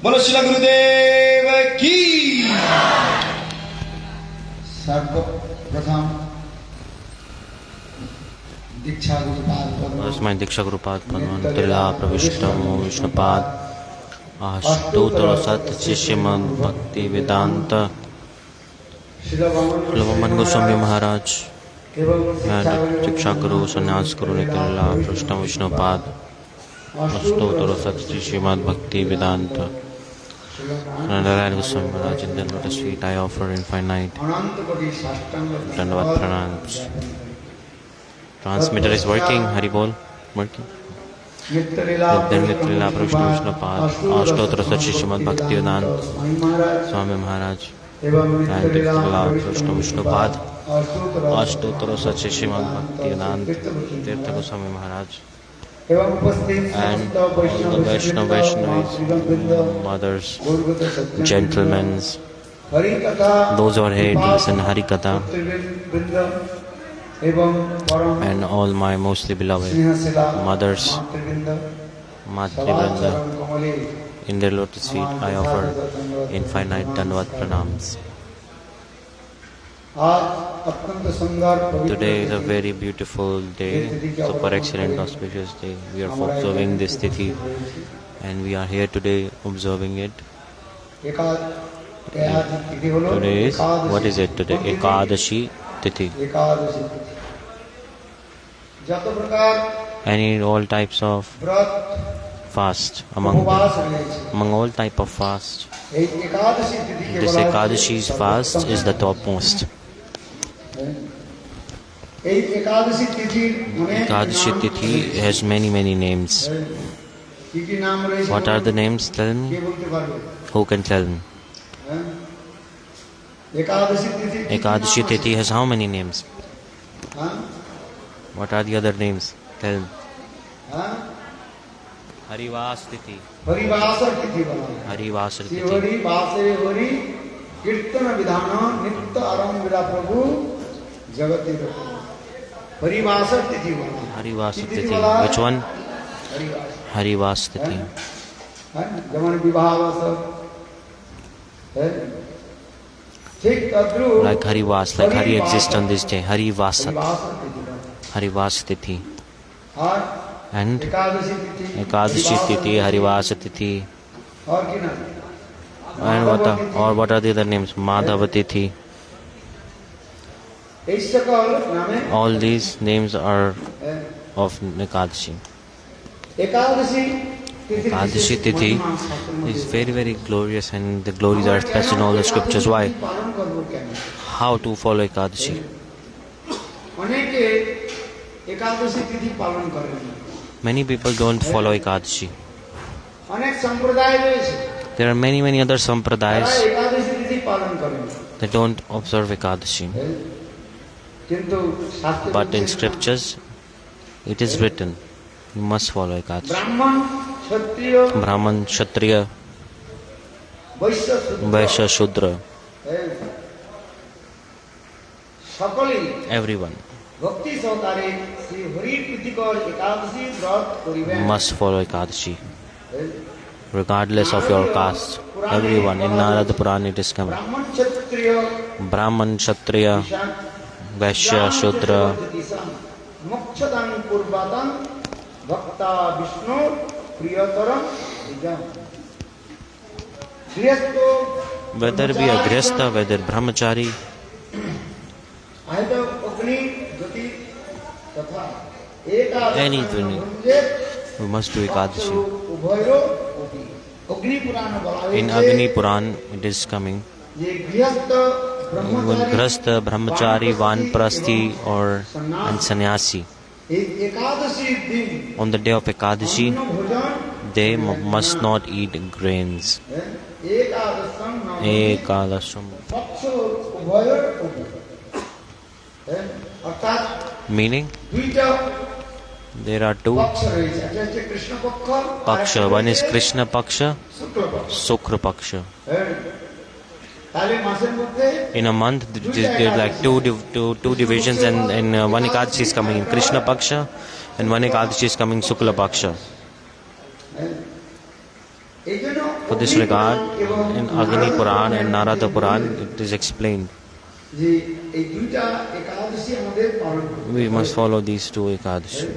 बोलो श्रीला गुरुदेव की। सर्वप्रथम दीक्षा गुरुपाद पद्मंतरिला प्रविष्टम विष्णुपाद अष्टोत्तर सत्य श्रीमद भक्ति वेदांत श्रील गोस्वामी महाराज दीक्षा गुरु संन्यास गुरु नितिला प्रविष्टम विष्णुपाद अष्टोत्तर सत्य श्रीमद भक्ति वेदांत Narayana Goswami Maharaj, in the lotus feet I offer infinite Dandavat pranams. Transmitter is working, Hari Bol, working. Then Nitrila Pravishna Vishnupad, Ashtotra Sachi Srimad Bhakti Vedanta Swami Maharaj, and Nitrila Pravishna Vishnupad, Ashtotra Sachi Srimad Bhakti Vedanta Tirtha Goswami Maharaj, and all the Vaishnavis, mothers, gentlemen, those who are here to listen Hari Katha, and all my mostly beloved mothers, Matri-vrinda, in their lotus feet I offer infinite Dandavat pranams. Today is a very beautiful day, super excellent auspicious day. We are observing this tithi and we are here today observing it. Today is, what is it today? Ekadasi tithi. And all types of fast, among all type of fast, this Ekadashi's fast is the topmost. Ekadashi Tithi has many names. What are the names? Tell me. Who can tell me? Ekadashi Tithi has how many names? What are the other names? Tell me. Harivas तिथि हरिवासर तिथि बना है। हरिवास श्री तिथि हरि वासे हरि कीर्तन विधान नित्य आरंभ विरा प्रभु जगति रघु। हरिवासर तिथि बना है। हरिवास तिथि तिथि वाला है? which one हरिवास हरिवास तिथि है जमन विवाह सब है ठीक तद्रुप like Harivas, like Hari exists on this day, Harivasat, हरिवासर तिथि बना है। Harivas tithi, और and एकादशी तिथि Ekadashi tithi, Harivasa tithi, और की ना and what are the other names? Madhava tithi. इस सकल नामे All these names are है। of Ekadashi. एकादशी तिथि Ekadashi tithi is very, very glorious, and the glories are expressed in all the scriptures. Why? पालन करबो केना How to follow Ekadashi? अनेक एकादशी तिथि पालन करें Many people don't follow Ekadashi. अनेक संप्रदाय रहे There are many, many other Tara sampradayas Ekadashi तिथि पालन करें that don't observe Ekadashi. किंतु शास्त्र But in scriptures, it is written, you must follow Ekadashi. ब्राह्मण क्षत्रिय Brahman, Kshatriya, वैश्य शूद्र Vaishya, Shudra, सकल everyone भक्ति सहकारे श्री हरि प्रीतिकर एकादशी व्रत करिबेन must follow Ekadashi, regardless of your caste. Everyone, in Narada Purana it is coming. ब्राह्मण क्षत्रिय Brahman, Kshatriya, Vaishya, Shudra, मोक्षदान पूर्वादान भक्ता विष्णु प्रियतरम निजम गृहस्थ whether be a Grihastha, whether Brahmachari, आयत अग्नि ज्योति तथा एकादश anything, we must do Ekadashi. उभयो अग्नि पुराण बोला In Agni Puran it is coming. ये गृहस्थ When Grihastha, Brahmachari, Vanprasthi or and Sannyasi, Ekadashi दिन on the day of Ekadashi, भोजन they must not eat grains. एकादशम नाम Ekadasham. पक्ष उभयो अर्थात Meaning, दुईटा there are two पक्ष रही है जैसे कृष्ण पक्ष Paksha. One is Krishna Paksha, शुक्ल पक्ष Sukra Paksha. ताले मासेर मध्य In a month, there's like two divisions, and one Ekadashi is coming in Krishna Paksha, and one Ekadashi is coming Sukla Paksha. For this regard, in Agni Puran and Narada Puran, it is explained. যে এই দুইটা একাদশী আমাদের পালন করতে হবে। We must follow these two Ekadashi.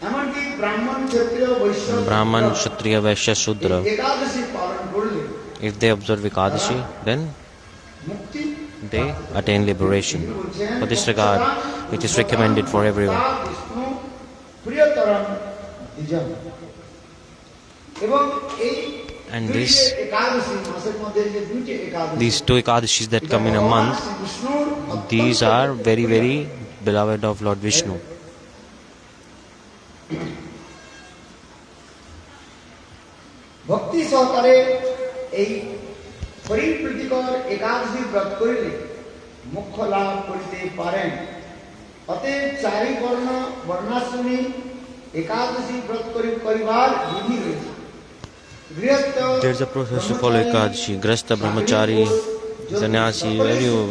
এমনকি ব্রাহ্মণ ক্ষত্রিয় বৈশ্য Brahman, Kshatriya, Vaishya, Shudra. একাদশী পালন করলে If they observe Ekadashi, then মুক্তি they attain liberation. For this regard, it is recommended for everyone. Vishnu প্রিয়তরম দ্বিজম এবং এই And দুইটি this, একাদশী মাসের মধ্যে যে দুইটি একাদশী these two Ekadashis that come in a month, বিষ্ণুর these are very, very beloved of Lord Vishnu. ভক্তি সহকারে এই পরিপ্রীতিকর একাদশী ব্রত করিলে মোক্ষ লাভ করিতে পারেন। অতএব চারি বর্ণ বর্ণাশ্রমী একাদশী ব্রত করিবার বিধি রয়েছে। গৃহস্থ There's a process to follow Ekadashi. Grihastha, Brahmachari, Sannyasi,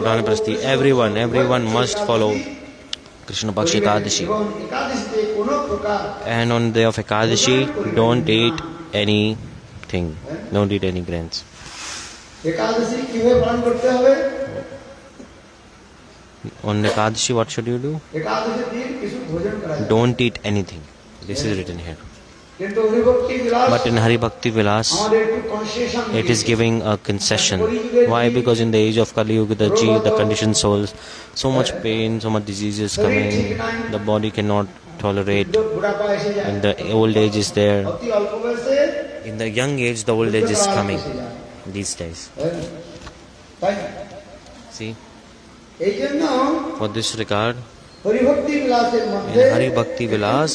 Vanaprasthi, everyone must follow Krishna Paksha Ekadashi. এবং একাদশীতে কোনো প্রকার And on the day of Ekadashi, don't eat anything. Don't eat any grains. একাদশী কিভাবে পালন করতে হবে? On Ekadashi, what should you do? একাদশীর দিন কিছু ভোজন করা যায়। Don't eat anything. This is written here. কিন্তু হরিভক্তি বিলাস But in Hari Bhakti Vilas, আমাদের একটু concession it is giving a concession. Why? Because in the age of Kali Yuga, the conditioned souls, so much pain, so much disease is coming, the body cannot tolerate, বুড়াপা এসে যায়। and the old age is there. অতি অল্প বয়সে In the young age, the old age is coming these days. তাই না? See, এই জন্য for this regard, হরিভক্তি বিলাসের in মধ্যে Hari Bhakti Vilas,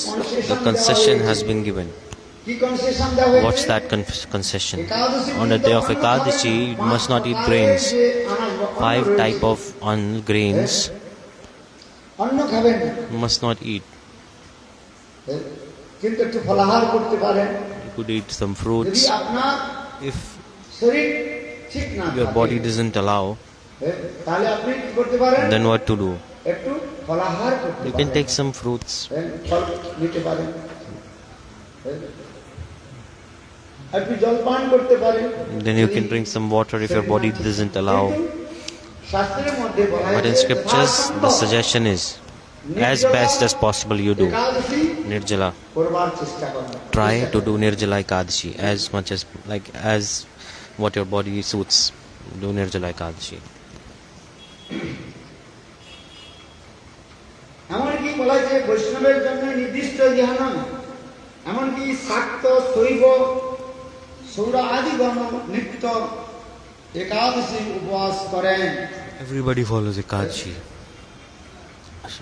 the concession has been given. কি কনসেশন দেওয়া হয়েছে? What's that concession? On the day of Ekadashi, you must not eat grains. 5 type of grains অন্ন খাবেন না। you must not eat. কিন্তু একটু ফলাহার করতে পারেন। You could eat some যদি fruits. আপনার If শরীর ঠিক না your থাকে, body doesn't allow, তাহলে আপনি কি করতে পারেন? then what to do? একটু ফলাহার করতে You পারেন। can take some fruits. ফল নিতে পারেন, একটু জল পান করতে পারেন। Then you can drink some water if your body doesn't allow. শাস্ত্রের মধ্যে বলা But in হয়েছে, scriptures, the suggestion is, as best as possible you do Ekadashi nirjala. করবার চেষ্টা করুন। Try to do nirjala ekadashi as much as what your body suits. Do nirjala ekadashi. এমনকি বলা হয়েছে বৈষ্ণবের জন্য নির্দিষ্ট ইহা নয়, এমনকি শাক্ত শৈব সৌর আদিগণ নিত্য একাদশী উপবাস করেন। Everybody follows ekadashi.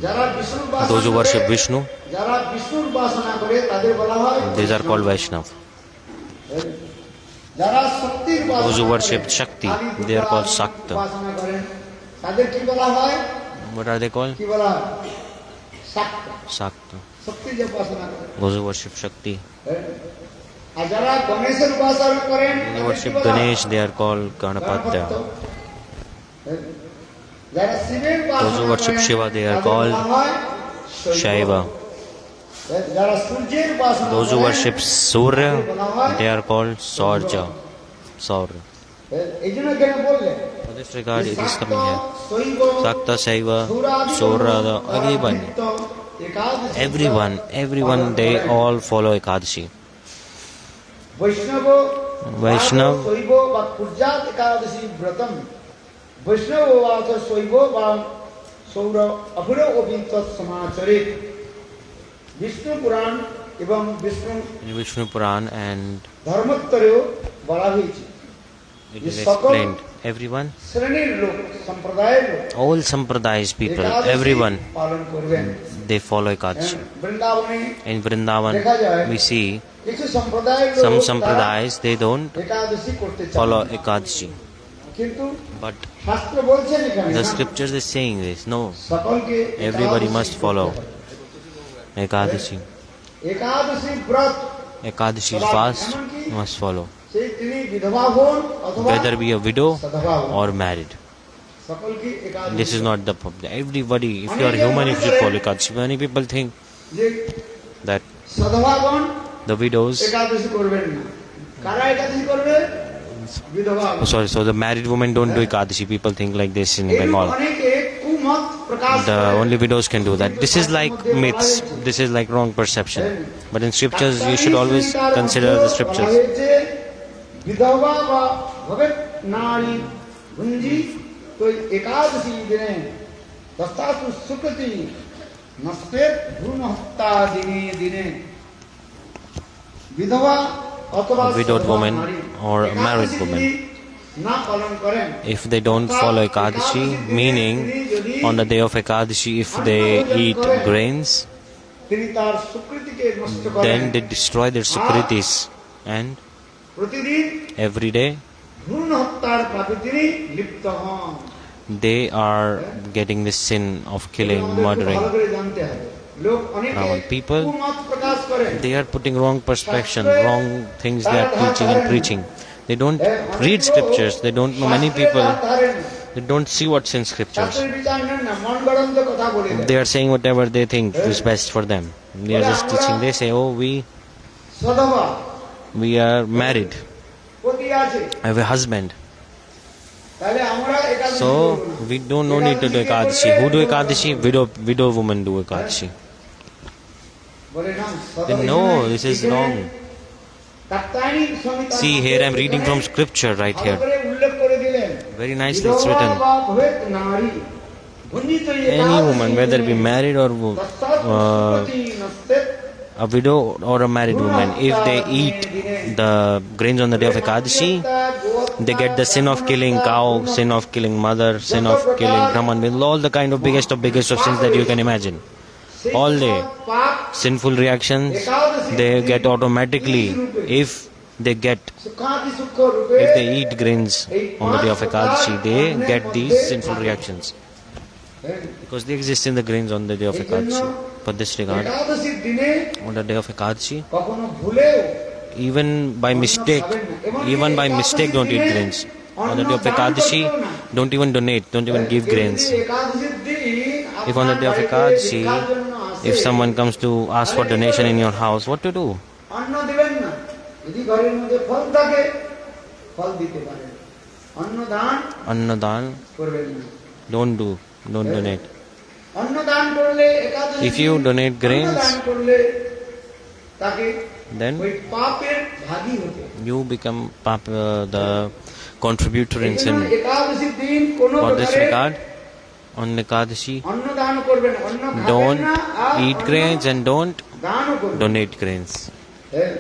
যারা বিষ্ণুর উপাসনা Those who করে, worship Vishnu, যারা বিষ্ণুর উপাসনা করে তাদের বলা হয় these are called Vaishnav. যারা শক্তির উপাসনা Those who করে, worship Shakti, Kali Durga they are called আদির Shakta. উপাসনা করেন, তাদের কি বলা হয়? What are they called? কি বলা হয়? শাক্ত, Shakta. শক্তি যে উপাসনা করে। Those who worship Shakti. আর যারা গণেশের উপাসনা করেন They তাদের কি worship বলা হয়? Ganesh, they are called Ganapatya. যারা শিবের উপাসনা Those who worship করেন, Shiva, they are তাদের called বলা হয় শৈব। Shaiva. যারা সূর্যের উপাসনা Those who করেন, worship Surya, they are called Saurja. Saurya. এই জন্য কেন বললেন? For this regard, it is শাক্ত, coming here. শৈব, Shakta, Shaiva, সৌরাদি Saurya, গণ, everyone. নিত্য একাদশী Everyone, they all follow Ekadashi. বৈষ্ণব Vaishnav, শৈব বা পূজাত একাদশী ব্রতম বৈষ্ণব বা শৈব বা সৌর অভুর অভিত সমাচরে বিষ্ণু পুরাণ এবং Vishnu in Vishnu Puran, and ধর্মোত্তরেও বলা হয়েছে it যে is সকল explained. Everyone, শ্রেণীর লোক সম্প্রদায়ের লোক all Sampradayas people, একাদশী everyone, পালন করবেন। they follow Ekadashi. বৃন্দাবনে In Vrindavan, we see কিছু সম্প্রদায়ের some লোক Sampradayas, they don't তারা একাদশী করতে চান, follow Ekadashi. কিন্তু But শাস্ত্র বলছেন এখানে the না, scriptures is saying this, no, সকলকে everybody একাদশী must করতে follow হবে। Ekadashi. একাদশী ব্রত Ekadashi's fast must follow, সেই তিনি বিধবা হন অথবা whether be a widow সধবা হন, or married. সকলকে একাদশী This is not the problem. Everybody, if you are human, you should follow Ekadashi. Many people think যে that সধবাগণ the widows, একাদশী করবেন না, কারা একাদশী করবে? বিধবা oh, sorry, so the married women don't do Ekadashi. People think like this in Bengal. অনেকে কুমত প্রকাশ The করে। only widows can do that. This is like myths. This is like wrong perception. But in scriptures, you should always consider the scriptures. বলা হয়েছে, বিধবা বা ভবেত নারী ভুঞ্জি তো একাদশী দিনে দস্তাসু সুকৃতি নষ্টের ভ্রূণ হত্যা দিনে দিনে বিধবা অথবা A widowed সধবা woman নারী or a married Ekadashi woman, যদি না পালন করেন, if they don't follow Ekadashi, meaning on the day of Ekadashi, if they eat grains, তিনি তার সুকৃতিকে নষ্ট করেন। then they destroy their Sukritis. And প্রতিদিন every day, ভ্রূণ হত্যার পাপে তিনি লিপ্ত হন। they are getting the sin of killing, আমাদের খুব murdering. ভালো করে জানতে হবে। লোক অনেকে Now, people, কুমত প্রকাশ করেন, They are putting wrong perception, wrong things they are teaching and preaching. They don't read scriptures. They don't know. Many people, they don't see what's in scriptures. শাস্ত্রের বিচার নেন না, মন গড়ন্ত কথা বলে দেন। They are saying whatever they think is best for them. They are just teaching. They say, oh, সধবা we are married. পতি আছে, I have a husband. তাহলে আমরা একাদশী So, করব না। we don't no need to do Ekadashi. Who do Ekadashi? Widow women do Ekadashi. বলে না, Then সধবা no, এখানে- this is এখানে wrong. কাত্যায়নী স্বামী তার See, মধ্যে here I am reading from এখানে scripture right ভালো here. করে উল্লেখ করে দিলেন। Very nicely it's বিধবা written. বা ভবেত নারী ভুঞ্জিত Any Ekadashi woman, whether be দিনে married or দস্তাসু সুকৃতি নষ্টের a widow or a married woman, if they eat the grains on the day of Ekadashi, they get the sin of killing cow, sin of killing mother, sin of killing Brahman, with all the kind of biggest of sins that you can imagine. All the sinful reactions, they get automatically if they eat grains on the day of Ekadashi, they get these sinful reactions because they exist in the grains on the day of Ekadashi. for this regard, একাদশীর দিনে on the day of Ekadasi, কখনো ভুলেও even by mistake, don't eat grains. On the day of Ekadasi, don't even donate, don't even give grains. একাদশীর দিন If on the day of Ekadasi, if someone comes to ask for donation in your house, what to do? অন্ন দিবেন না, যদি ঘরের মধ্যে ফল থাকে ফল দিতে পারেন, Annadan, করবেন না। don't donate. অন্নদান করলে একাদশী If you donate grains, অন্নদান করলে তাকে then ওই পাপের ভাগী হতে, you become the contributor in sin. একাদশীর দিন কোন For this প্রকারে regard, on Ekadasi, অন্নদান করবেন, অন্ন খাবেন don't না, আর eat grains and don't দানও করবেন। donate grains. হ্যাঁ।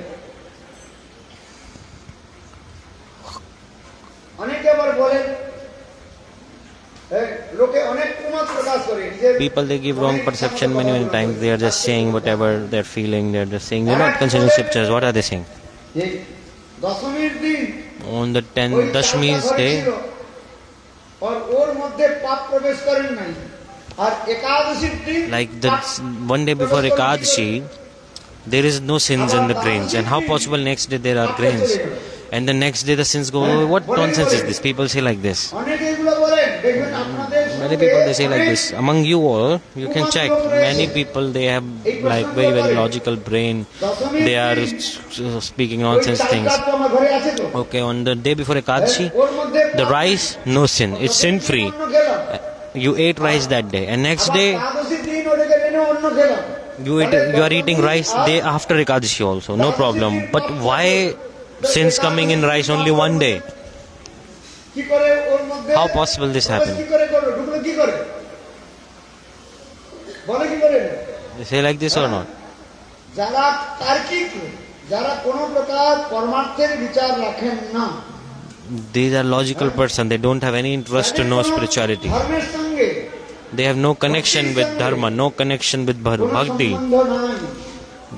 অনেকে আবার বলেন, লোকে অনেক কুমত প্রকাশ করে, People, they give wrong perception many times. They are just saying whatever they're feeling. They're just saying, they're not considering scriptures. What are they saying? এই দশমীর দিন On the 10th Dashmi's day, আর ওর মধ্যে পাপ প্রবেশ করেন নাই, আর একাদশীর দিন like the one day before Ekadasi, there is no sins in the grains. And how possible next day there are grains? And the next day the sins go away. What nonsense is this? People say like this. অনেকে এগুলো বলেন, দেখবেন আপনাদের Many people, they say like this. Among you all, you can check. Many people, they have like very logical brain. They are speaking nonsense things. আমার ঘরে আছে তো, Okay, on the day before Ekadasi, ওর মধ্যে the rice, no sin. It's sin free. You ate rice that day, and next day একাদশীর দিন ওটাকে এনে অন্য খেলাম, you are eating rice day after Ekadasi also. No problem. But why sins coming in rice only one day? কি করে ওর মধ্যে, How possible this happen? কি করে করলো, ঢুকলো কি করে, বলে কি করে? They say like this or not? যারা তার্কিক, যারা কোনো প্রকার পরমার্থের বিচার রাখেন না, These are logical person. They don't have any interest to know spirituality. ধর্মের সঙ্গে They have no connection with dharma, no connection with কোনো bhakti. সম্বন্ধ নাই,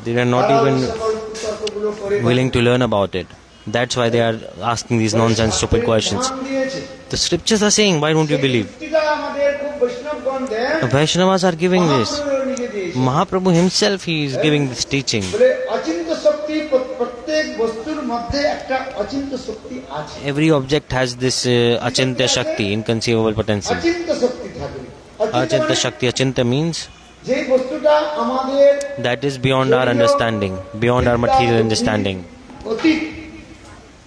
They are not তারা even সকল তর্কগুলো করে willing to learn about it. That's why they are asking these nonsense, stupid questions. প্রমাণ দিয়েছে। The scriptures are saying, why don't you believe? যুক্তিটা আমাদের খুব বৈষ্ণবগণ দেন, The Vaishnavas are giving this. Mahaprabhu নিজে দিয়েছে। Mahaprabhu himself, he is giving this teaching. বলে অচিন্ত শক্তি, প্রত্যেক বস্তুর মধ্যে একটা অচিন্ত শক্তি আছে, Every object has this achintya shakti, inconceivable potential. Achinta শক্তি থাকে। Achintya shakti, achintya means যে বস্তুটা আমাদের that is beyond our understanding, beyond our material understanding. অতীত,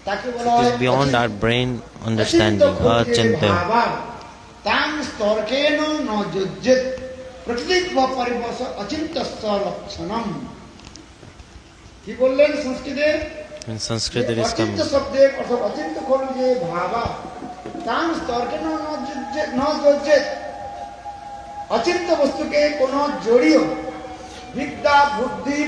তাকে বলা It হয় is beyond our brain understanding. Achintya. তাং স্তর্কেন ন যুজ্যেত প্রকৃতিক বা পরিবশ অচিন্তস্য লক্ষণম। কি বললেন সংস্কৃতে? In Sanskrit there is Achinta coming. শব্দের অর্থ অচিন্ত কোন যে ভাবা, তাং স্তর্কেন ন যুজ্যেত, অচিন্ত বস্তুকে কোন জড়িও বিদ্যা বুদ্ধি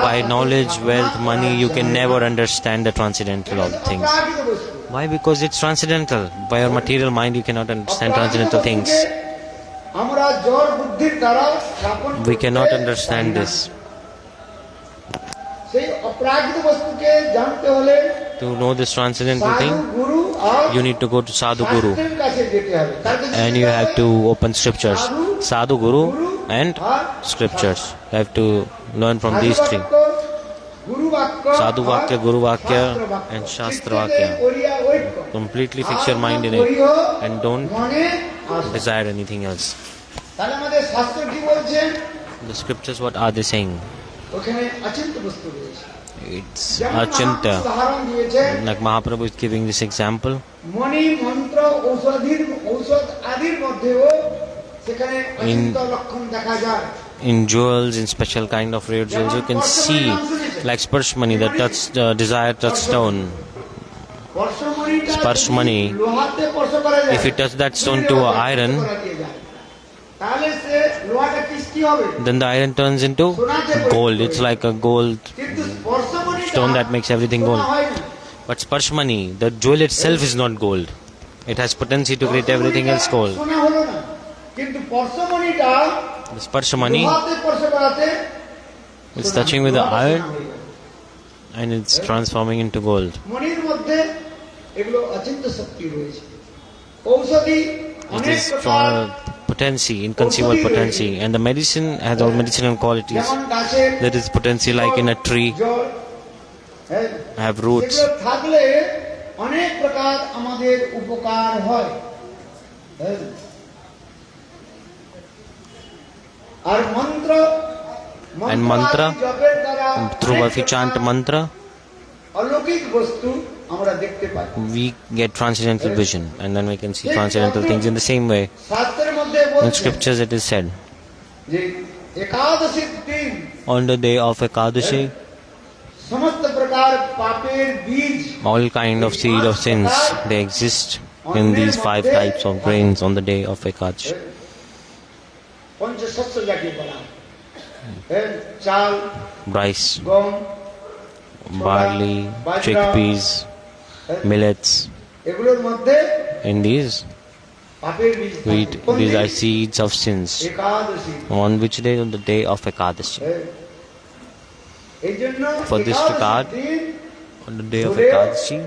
By knowledge, wealth, money, you can never understand the transcendental of things. Why? Because it's transcendental. By your material mind, you cannot understand transcendental things. আমরা জড় বুদ্ধির দ্বারা স্থাপন We cannot understand this. সেই অপ্রাকৃত বস্তুকে জানতে হলে To know this transcendental thing, Guru R you need to go to Sadhu Guru. শাস্ত্রের কাছে যেতে হবে, তার কাছে And you have to open scriptures. Sadhu Guru and scriptures. You have to learn from these three. গুরু বাক্য, Sadhu Vakya, Guru Vakya শাস্ত্র বাক্য। and Shastra চিত্তেতে Vakya. করিয়া ঐক্য। Completely fix your mind in it and don't মনে আসে। desire anything else. তাহলে আমাদের শাস্ত্র কি বলছে? The scriptures, what are they saying? ওখানে অচিন্ত বস্তু রয়েছে। It's যেমন achintya. উদাহরণ দিয়েছে, Like Mahaprabhu is giving this example. মণি মন্ত্র ঔষধ আদির মধ্যেও সেখানে অচিন্ত লক্ষণ দেখা যায়। In jewels, in special kind of rare jewels, you can see like sparshmani, the desire touchstone. স্পর্শমণিটা স্পর্শমণি, লোহাতে স্পর্শ করা যায়, if you touch that stone to iron, তাহলে সে লোহাটা কি হবে? then the iron turns into gold. It's like a gold কিন্তু স্পর্শমণিটা stone that makes everything gold. হয় না। But sparshmani, the jewel itself is not gold. It has potency to create everything else gold. সোনা হলো না, কিন্তু স্পর্শমণিটা The sparshmani, লোহাতে স্পর্শ করাতে it's touching with the iron and it's transforming into gold. মণির মধ্যে এগুলো অচিন্ত শক্তি রয়েছে। ঔষধি It অনেক is প্রকার potency, inconceivable potency, and the medicine has all medicinal qualities. যেমন গাছে There is potency like in a tree, জল, হ্যাঁ, have roots, সেগুলো থাকলে অনেক প্রকার আমাদের উপকার হয়। হ্যাঁ। আর মন্ত্র and mantra, আদি জপের দ্বারা through অনেক if we chant প্রকার mantra, অলৌকিক বস্তু আমরা দেখতে পাই। we get transcendental vision, and then we can see transcendental things in the same way. শাস্ত্রের মধ্যে In বলছে scriptures it is said, যে একাদশীর দিন on the day of Ekadasi, সমস্ত প্রকার পাপের বীজ all kind of seed of sins, they exist in these 5 types of grains on the day of Ekadasi. পঞ্চশস্য যাকে বলা হয়, চাল, Rice, গম, barley, chickpeas, millets, এগুলোর মধ্যে in these পাপের বীজ থাকে। wheat, কোন these দিন? are seeds of sins. Ekadashi. On which day? On the day of Ekadasi. এই জন্য For this একাদশীর regard, দিন on the day of Ekadasi,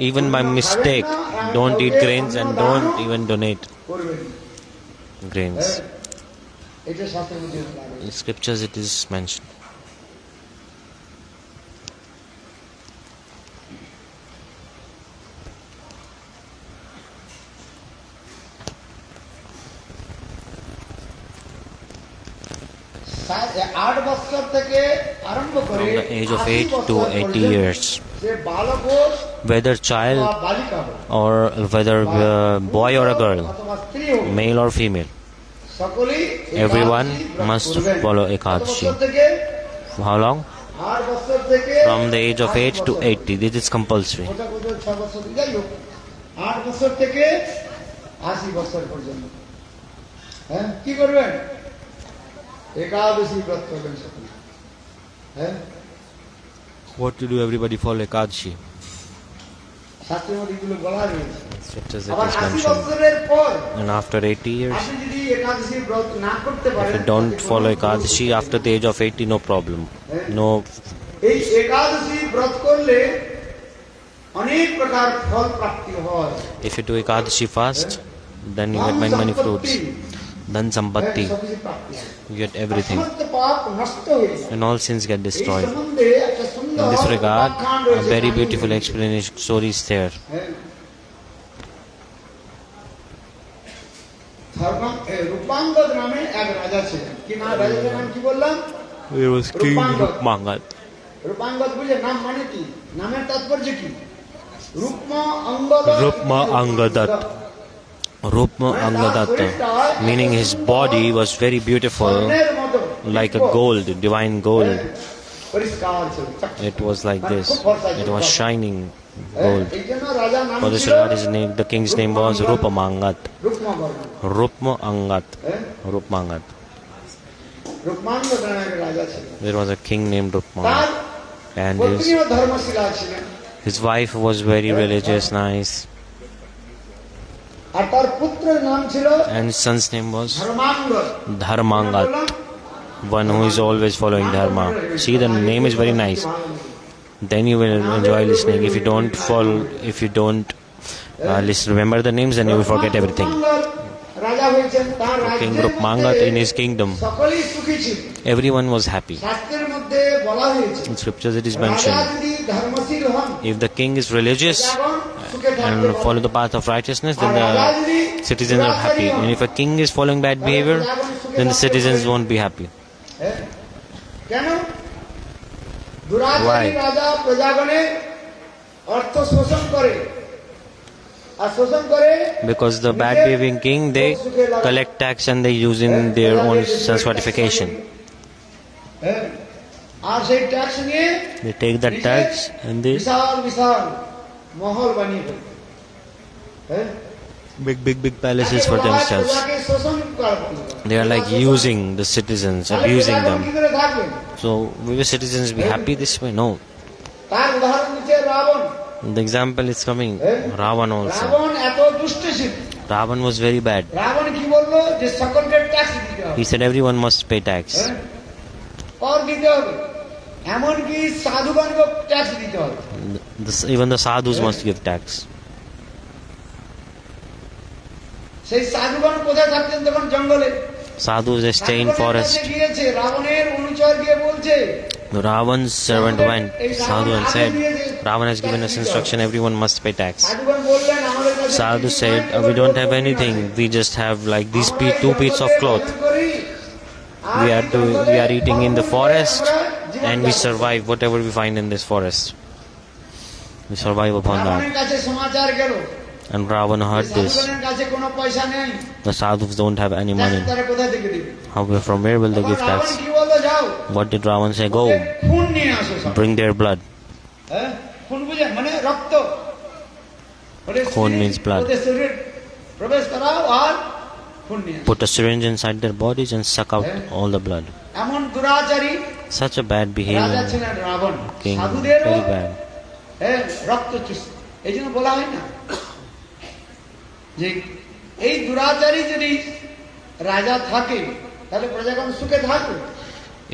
even by mistake, don't eat grains and don't even donate করবেন। grains. এটা শাস্ত্রের মধ্যে বলা আছে। In scriptures it is mentioned. আট বছর থেকে আরম্ভ করে From the age of 8 to 80 80 years, যে বালক হোক whether child বা বালিকা হোক or whether boy or a girl, অথবা স্ত্রী হোক, male or female, সকলেই everyone একাদশী ব্রত must করবেন। follow কত Ekadasi. বছর থেকে? How long? 8 বছর থেকে From the age of 8 to 80 80. This is compulsory. ওটা বোধহয় 6 বছর যাই হোক, 8 বছর থেকে 80 বছর পর্যন্ত। হ্যাঁ, কি করবেন? একাদশী ব্রত করবেন সকলে। হ্যাঁ, What to do? Everybody follow Ekadasi. শাস্ত্রের মধ্যে এগুলো বলা রয়েছে। Scriptures it আবার is 80 mentioned. বছরের পর And after 80 years, আপনি যদি একাদশী ব্রত না করতে if পারেন, you don't তাহলে follow কোনো Ekadasi after the age of 80, no problem. No, এই একাদশী ব্রত করলে অনেক প্রকার ফল প্রাপ্তি হয়। if you do Ekadasi fast, then you get many fruits. Then Sampatti, সবকিছু প্রাপ্তি হয়। you get everything. সমস্ত পাপ নষ্ট হয়ে যায়। And all sins get এই destroyed. সম্বন্ধে একটা সুন্দর In this regard, উপাখ্যান a রয়েছে, very কাহিনী beautiful রয়েছে। explanation story is there. হ্যাঁ। রূপাঙ্গদ নামে এক রাজা ছিলেন। কি নাম রাজার নাম কি বললাম? There was King Rukmangada. Rukmangada. রূপাঙ্গদ বুঝে নাম মানে কি? নামের তাৎপর্য কি? Rupama Angad Rukmangada. Rukmangada, meaning his body was very beautiful, স্বর্ণের মতো like a gold, divine gold. পরিষ্কার ছিল। It was like this. It was shining হ্যাঁ, gold. এই জন্য রাজার নাম For this ছিল regard, his name, the king's name was Rupamangad. রূপমাবর্ণ। Rupmangad. হ্যাঁ, Rupmangad. রূপমাঙ্গদ নামে এক রাজা ছিলেন। There was a king named তার Rupmangad, and পত্নীও ধর্মশীলা ছিলেন। his wife was very religious, nice, আর তার পুত্রের নাম ছিল and his son's name was ধর্মাঙ্গদ। Dharmangada, one who is always following Dharma. See, the name is very nice. Then you will enjoy listening. If you don't listen, remember the names, then you will forget everything. রাজা হয়েছেন, তার King রাজ্যের Rukmangad, মধ্যে in his kingdom, সকলেই সুখী ছিল। everyone was happy. শাস্ত্রের মধ্যে বলা হয়েছে In scriptures it is রাজা mentioned, যদি ধর্মশীল হন, if the king is religious প্রজাগণ সুখে থাকতে and পারে। follow the path of righteousness, R then রাজা the যদি citizens are happy. দুরাচারী হন, And if a king is following bad behavior, then the citizens won't be happy. হ্যাঁ, কেন? দুরাচারী Why? রাজা প্রজাগণের অর্থ শোষণ করে, আর শোষণ করে Because the bad behaving king, they collect tax and they use in their own self gratification. হ্যাঁ, আর সেই ট্যাক্স নিয়ে They take that tax and they বিশাল বিশাল মহল বানিয়ে ফেলে। হ্যাঁ, big palaces for themselves. প্রজাকে শোষণ করা। They are like using the citizens, তাহলে abusing প্রজাগণ কি them. করে থাকবেন? So will the citizens be happy this way? No. তার উদাহরণ দিচ্ছে Ravan. The example is coming. Ravan also. Ravan এত দুষ্ট ছিল। Ravan was very bad. Ravan কি বললো? যে সকলকে ট্যাক্স দিতে হবে, He said everyone must pay tax. কর দিতে হবে, এমনকি সাধুগণকে ট্যাক্স দিতে হবে। Even the sadhus must give tax. সেই সাধুগণ কোথায় থাকতেন তখন জঙ্গলে Sadhus, they stay in forest. গিয়েছে রাবণের অনুচর গিয়ে বলছে Ravan's servant went, Sadhu, and said, Ravan has given us instruction, everyone must pay tax. সাধুগণ বললেন আমাদের কাছে Sadhu said, we don't have anything, we just have like these two pieces of cloth. We are eating in the forest and we survive whatever we find in this forest. We survive upon that. রাবণের কাছে সমাচার গেল And Ravana heard this. সাধুগণের কাছে কোনো পয়সা নেই The sadhus don't have any money. তারা কোথা থেকে দিবে However, from where will they give Ravan tax? কি বললো যাও What did Ravan say? Go, খুন নিয়ে আসো সব। bring their blood. হ্যাঁ খুন বুঝে মানে রক্ত খুন means blood. ওদের শরীরে প্রবেশ করাও আর খুন নিয়ে আসো। Put a syringe inside their bodies and suck out all the blood. এমন দুরাচারী Such a bad রাজা behavior, ছিলেন রাবণ king, সাধুদেরও very bad. রক্ত চুষে এই জন্য বলা হয় না যে এই দুরাচারী যদি রাজা থাকে তাহলে প্রজাগণ সুখে থাকবে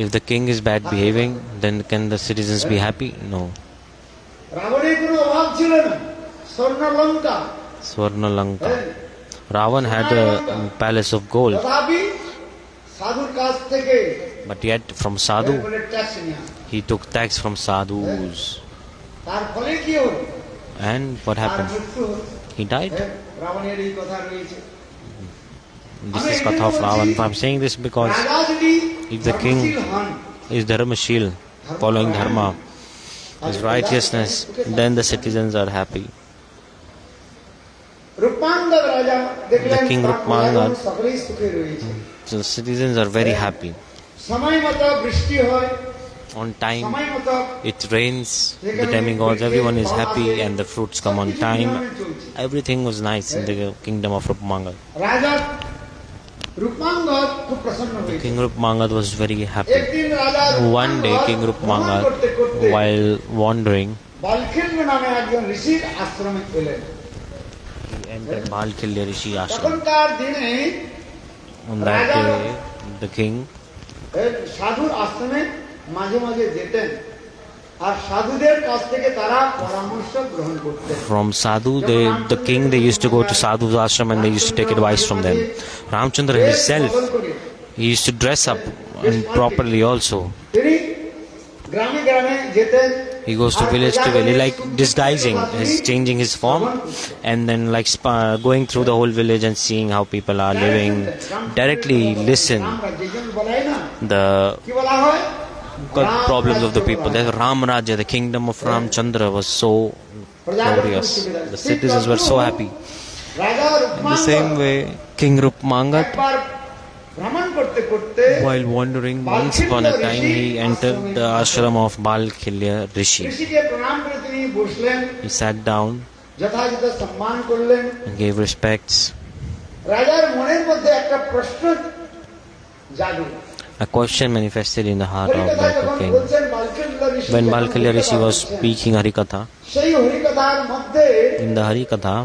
If the king is bad behaving, then can the citizens be happy? No. রাবণের কোনো অভাব ছিল না স্বর্ণ লঙ্কা Swarna Lanka. Ravan had a palace of gold, তথাপি সাধুর কাছ থেকে but yet from sadhu, বলে ট্যাক্স নিয়ে আসে। he took tax from sadhus. তার ফলে কি হল And what তার happened? মৃত্যু হল। He died. রাবণের এই কথা রয়েছে This is Katha of Ravan. I'm saying this because রাজা যদি if the king ধর্মশীল হন, is Dharmashil, following Dharma, his righteousness, then the citizens are happy. রূপমাঙ্গদ রাজা দেখলেন The king তার Rukmangada, প্রজাগণ সকলেই সুখে রয়েছে so the citizens are very happy. সময় মতো বৃষ্টি হয় On time, সময় মতো it rains, the demigods, everyone is happy, and the fruits come on time. Everything was nice in the kingdom of Rukmangada. রাজা রূপমাঙ্গদ খুব প্রসন্ন হয়েছে King Rukmangada was very happy. একদিন রাজা One day, King Rukmangada, while wandering, বালখিল্য নামে একজন ঋষির আশ্রমে এলেন he entered Balkhilya Rishi ashram. তখনকার দিনে On that day, the king সাধুর আশ্রমে মাঝে মাঝে যেতেন আর সাধুদের কাছ থেকে তারা পরামর্শ গ্রহণ করতেন from sadhu, the king, they used to go to sadhu's ashram and they used to take advice from them. Ramchandra himself, he used to dress up and properly also. তিনি গ্রামে গ্রামে যেতেন He goes to village, like disguising, he's changing his form, and then like going through the whole village and seeing how people are living. Directly listen the কি বলা হয় problems of the people. The Ramaraja, the kingdom of Ramchandra, was so glorious. The citizens were so happy. রাজা In the same way, King Rukmangada, একবার ভ্রমণ করতে করতে while wandering, once upon a time, he entered the ashram of Balkhilya Rishi. ঋষিকে প্রণাম করে তিনি বসলেন He sat down যথাযথ সম্মান করলেন and gave respects. রাজার মনের মধ্যে একটা প্রশ্ন জাগলো A question manifested in the heart of হরিকথা the যখন king. বলছেন বালখিল্য ঋষি When যখন Balkhilya Rishi হরিকথা was বলছেন, speaking Harikatha, সেই হরিকথার মধ্যে in the Harikatha,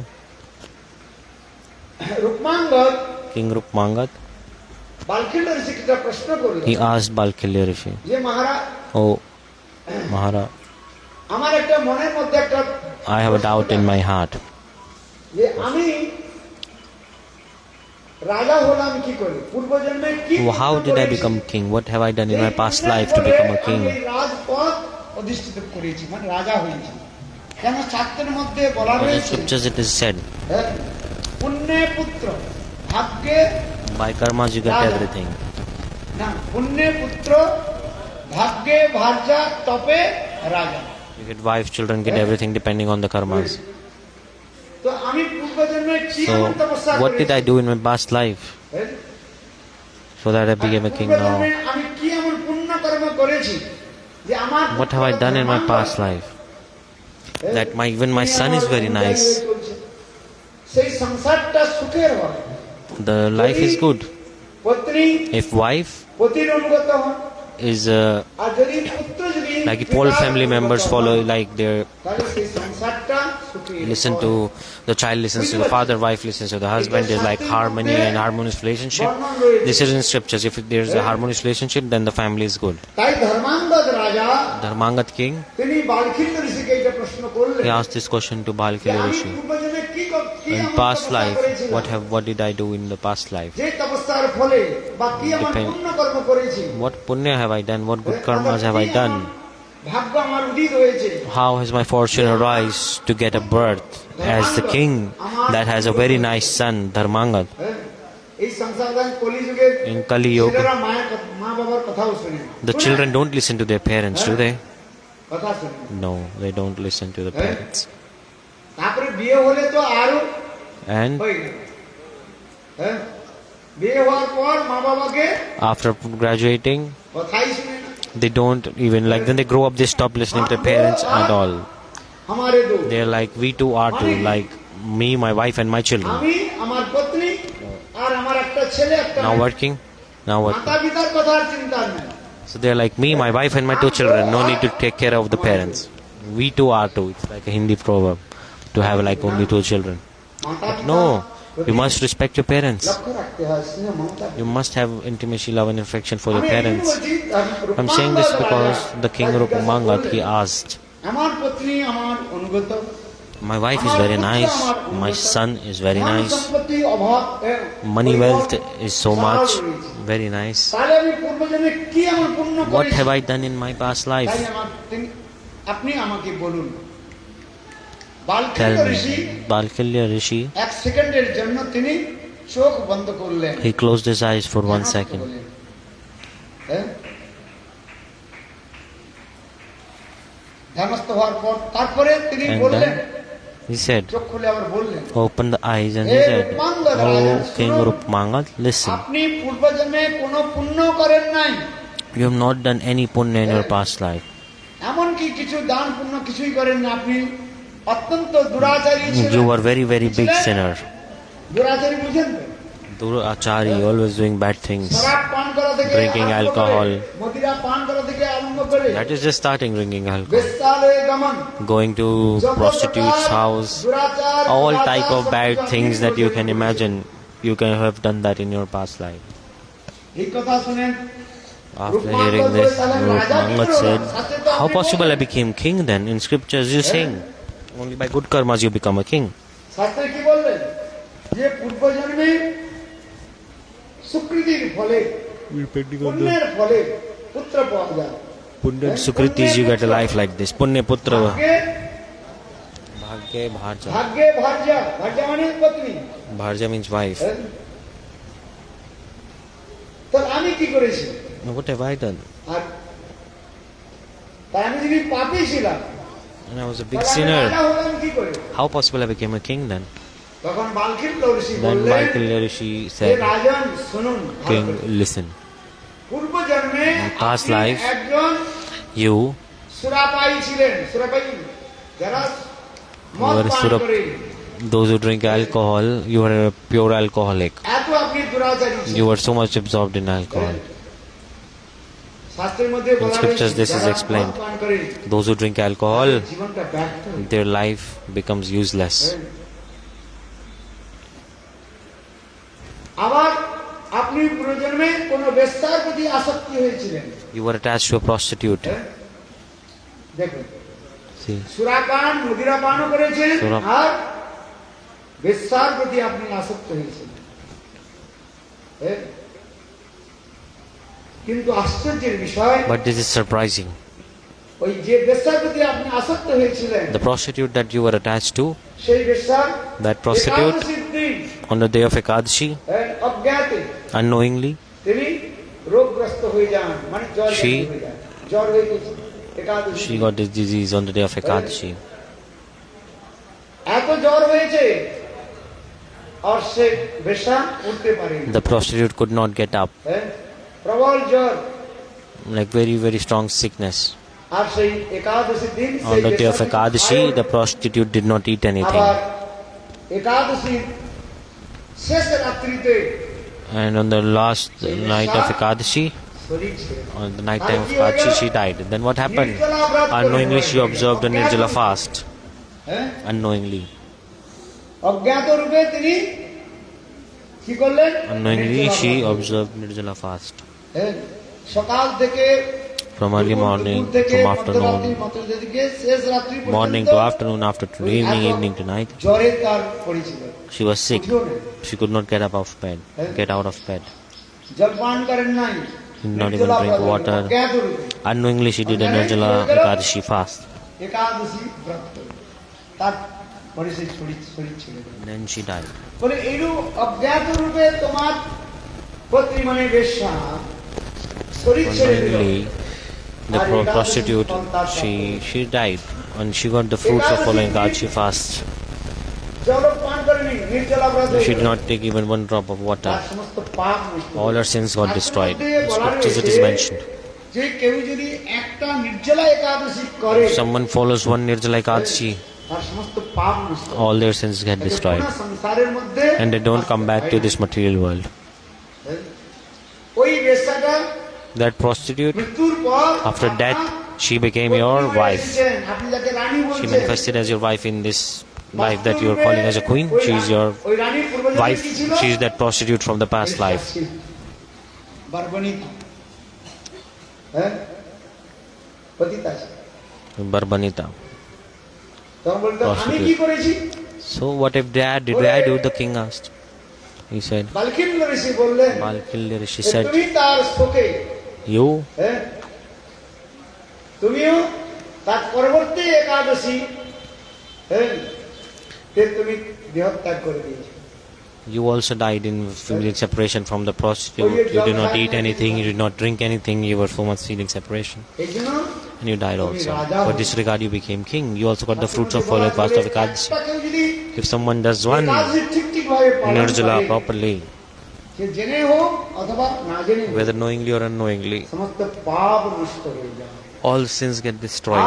রূপমাঙ্গদ King Rukmangada, বালখিল্য ঋষিকে একটা প্রশ্ন করলেন he asked Balkhilya Rishi, যে মহারাজ "Oh, Maharaja, আমার একটা মনের মধ্যে একটা I have a doubt in my heart. যে আমি রাজা হলাম কি করে পূর্বজন্মে কি How did I become king? What have I done in my past life to become a king?" রাজপদ অধিষ্ঠিত করেছি মানে রাজা হয়েছি কেন শাস্ত্রের মধ্যে বলা In the রয়েছে scriptures it is said, পুণ্যে পুত্র ভাগ্যে by karmas you get Raja. everything. না পুণ্যে পুত্র ভাগ্যে ভার্যা তপে রাজা You get wife, children, get everything depending on the karmas. তো আমি পূর্বজন্মে কি So, এমন তপস্যা what did I করেছি? do in my past life so that I became a king now? পূর্বজন্মে আমি কি এমন পুণ্য কর্ম করেছি যে আমার What have I done in my past life? That even my son is very nice. সেই সংসারটা সুখের হয় The life is good. পত্নী If wife পতির অনুগত হন is আর যদি পুত্র যদি like if all family members follow, like they তাহলে সেই সংসারটা সুখের listen to the child listens to the father, wife listens to the husband, there's like harmony and harmonious relationship. This is in scriptures. If there's a harmonious relationship, then the family is good. তাই ধর্মাঙ্গদ রাজা Dharmangada king, তিনি বালখিল্য ঋষিকে এটা প্রশ্ন করলেন he asked this question to যে Balkhilya আমি Rishi. পূর্বজন্মে কি In past life, what did I do in the past life? যে তপস্যার ফলে বা কি আমার Depend- পুণ্য কর্ম করেছি, What punya have I done? What good karmas have I done? ভাগ্য আমার উদিত হয়েছে, How has my fortune arise to get a birth as the king that has a very nice son, Dharmangada? এই সংসারদান কলিযুগের In Kali Yuga, ছেলেরা মা বাবার কথাও শুনে না। the children don't listen to their parents, do they? কথা শুনে না। No, they don't listen to the parents. তারপরে বিয়ে হলে তো আরো And হয়ে গেল। হ্যাঁ, বিয়ে হওয়ার পর মা বাবাকে after graduating, কথাই শুনে না। they don't even like, then they grow up, they stop listening to their parents at all. আমারে দো, They're like, we too are too, like me, my wife, and my children. আমি আমার পত্নী আর আমার একটা ছেলে একটা Now মেয়ে। working, now what? মাতা পিতার কথার চিন্তা নেই। So they're like me, my wife, and my 2 children. No need to take care of the parents. We too are too. It's like a Hindi proverb to have like only 2 children. মাতা But পিতা no, you must respect your parents. লক্ষ্য রাখতে হয়, স্নেহ Mamata. You must have intimacy, love, and affection for your আমি এই parents. বলছি, I'm saying this because the king রাজা Rukmangada, he বললেন, asked, আমার পত্নী আমার অনুগত, my wife is very nice, my son is very ধন nice, সম্পত্তি অভাব, money wealth is so much, রয়েছে। very nice. তাহলে আমি পূর্বজন্মে কি আমার পুণ্য What করেছি? have I done in my past life? তাই আপনি আমাকে বলুন। Tell বালকৃষ্ণ ঋষি me. Balkilya Rishi, এক সেকেন্ডের জন্য তিনি চোখ বন্ধ করলেন। he closed his eyes for 1 ধ্যানস্থ second. হলেন। হ্যাঁ? ধ্যানস্থ হওয়ার পর তারপরে তিনি And বললেন, then he said, চোখ খুলে আবার বললেন, opened the eyes and he said, oh King Rukmangada, listen, আপনি পূর্বজন্মে কোনো পুণ্য করেন নাই, you have not done any punya in your past life. এমনকি কিছু দান পুণ্য কিছুই করেন না, আপনি অত্যন্ত দুরাচারী ছিলেন। You were very, very big sinner. দুরাচারী বুঝেন তো? Durachari, always doing bad things. শরাব পান করা থেকে Drinking আরম্ভ করে, alcohol. মদিরা পান করা থেকে আরম্ভ করে That is just starting drinking alcohol. বেশ্যালয়ে গমন, Going to prostitute's house. দুরাচার, All Anchar, type of bad সবকিছু things আপনি that you can করেছেন। imagine. You can have done that in your past life. এই কথা শুনেন After hearing this, Rukmangada said, how possible I became king then? In scriptures you sing, only by good karmas you become a king. শাস্ত্রে কি বললেন? যে পূর্বজন্মে সুকৃতির ফলে, পুণ্যের ফলে পুত্র পাওয়া যায়। Punya Sukritis, you get a life like this. Punya Putra. ভাগ্যে Bhagya Bharja. ভাগ্যে ভার্যা, ভার্যা মানে পত্নী। Bharja means wife. তাহলে আমি কি করেছি? Now what have I done? আর তাই আমি যদি পাপী ছিলাম, And I was a big তাহলে আমি sinner. রাজা হলাম কি করে? How possible I became a king then? তখন বালকৃষ্ণ ঋষি Then বললেন, Balkilya Rishi হে said, রাজন শুনুন, ভালো King, করে। listen. পূর্বজন্মে past আপনি life, একজন You সুরাপায়ী ছিলেন। সুরাপায়ী যারা মদ were পান Surap. করে, Those who drink alcohol, you were a pure alcoholic. এত আপনি দুরাচারী ছিলেন। You were so much absorbed in alcohol. শাস্ত্রের মধ্যে বলা scriptures হয়েছে, this is যারা explained. মদ পান করে, Those who drink alcohol, জীবনটা ব্যর্থ হয়ে যায়। their life becomes useless. আবার আপনি পূর্বজন্মে কোন বেশ্যার প্রতি আসক্তি হয়েছিলেন। You were attached to a prostitute. দেখুন, See, সুরাপান মদিরাপানও করেছেন সুরা- আর বেশ্যার প্রতি আপনি আসক্ত হয়েছেন। কিন্তু আশ্চর্যের বিষয়, but this is surprising. ওই যে বেশ্যার প্রতি আপনি আসক্ত হয়েছিলেন, The prostitute that you were attached to, সেই বেশ্যার that prostitute, একাদশীর দিন, on the day of Ekadasi, অজ্ঞাতে unknowingly, তিনি রোগগ্রস্ত হয়ে যান, মানে জ্বর She- হয়ে যান। জ্বর হয়ে গেছে একাদশী। she got this disease on the day of Ekadasi. এত জ্বর হয়েছে আর সে বেশ্যা উঠতে পারেনি। The prostitute could not get up, প্রবল জ্বর, like very, very strong sickness. আর সেই একাদশীর দিন On the day of Ekadasi, the prostitute did not eat anything. আবার একাদশীর শেষ রাত্রিতে And on the last night of Ekadasi, শরীর ছেড়ে on the night time of Ekadasi, she died. Then what happened? Unknowingly, she observed a nirjala fast. Unknowingly. অজ্ঞাত রূপে তিনি কি করলেন? Unknowingly, নির্জলা she ব্রত। observed nirjala fast. সকাল থেকে from early morning, from afternoon, morning to afternoon, after to evening, evening to night. She was sick. She could not get out of bed. Did not even drink water. Unknowingly, she did a nirjala Ekadasi fast. Then she died. Unknowingly, the prostitute, she died, and she got the fruits of following Ekadasi fast. She did not take even one drop of water. All her sins got destroyed. In scriptures it is mentioned. If someone follows one nirjala Ekadasi, all their sins get destroyed, and they don't come back to this material world. That prostitute, after death, she became your wife. She manifested as your wife in this life that you are calling as a queen. She is your wife. She is that prostitute from the past life. Barbanita. Prostitute. So what if did I do? The king asked. He said, Balkil Rishi said, you? You also died in feeling separation from the prostitute. You did not eat anything, you did not drink anything, you were so much feeling separation. And you died also. For this regard you became king. You also got the fruits of following fast of Ekadasi. If someone does one nirjala properly, whether knowingly or unknowingly, all sins get destroyed.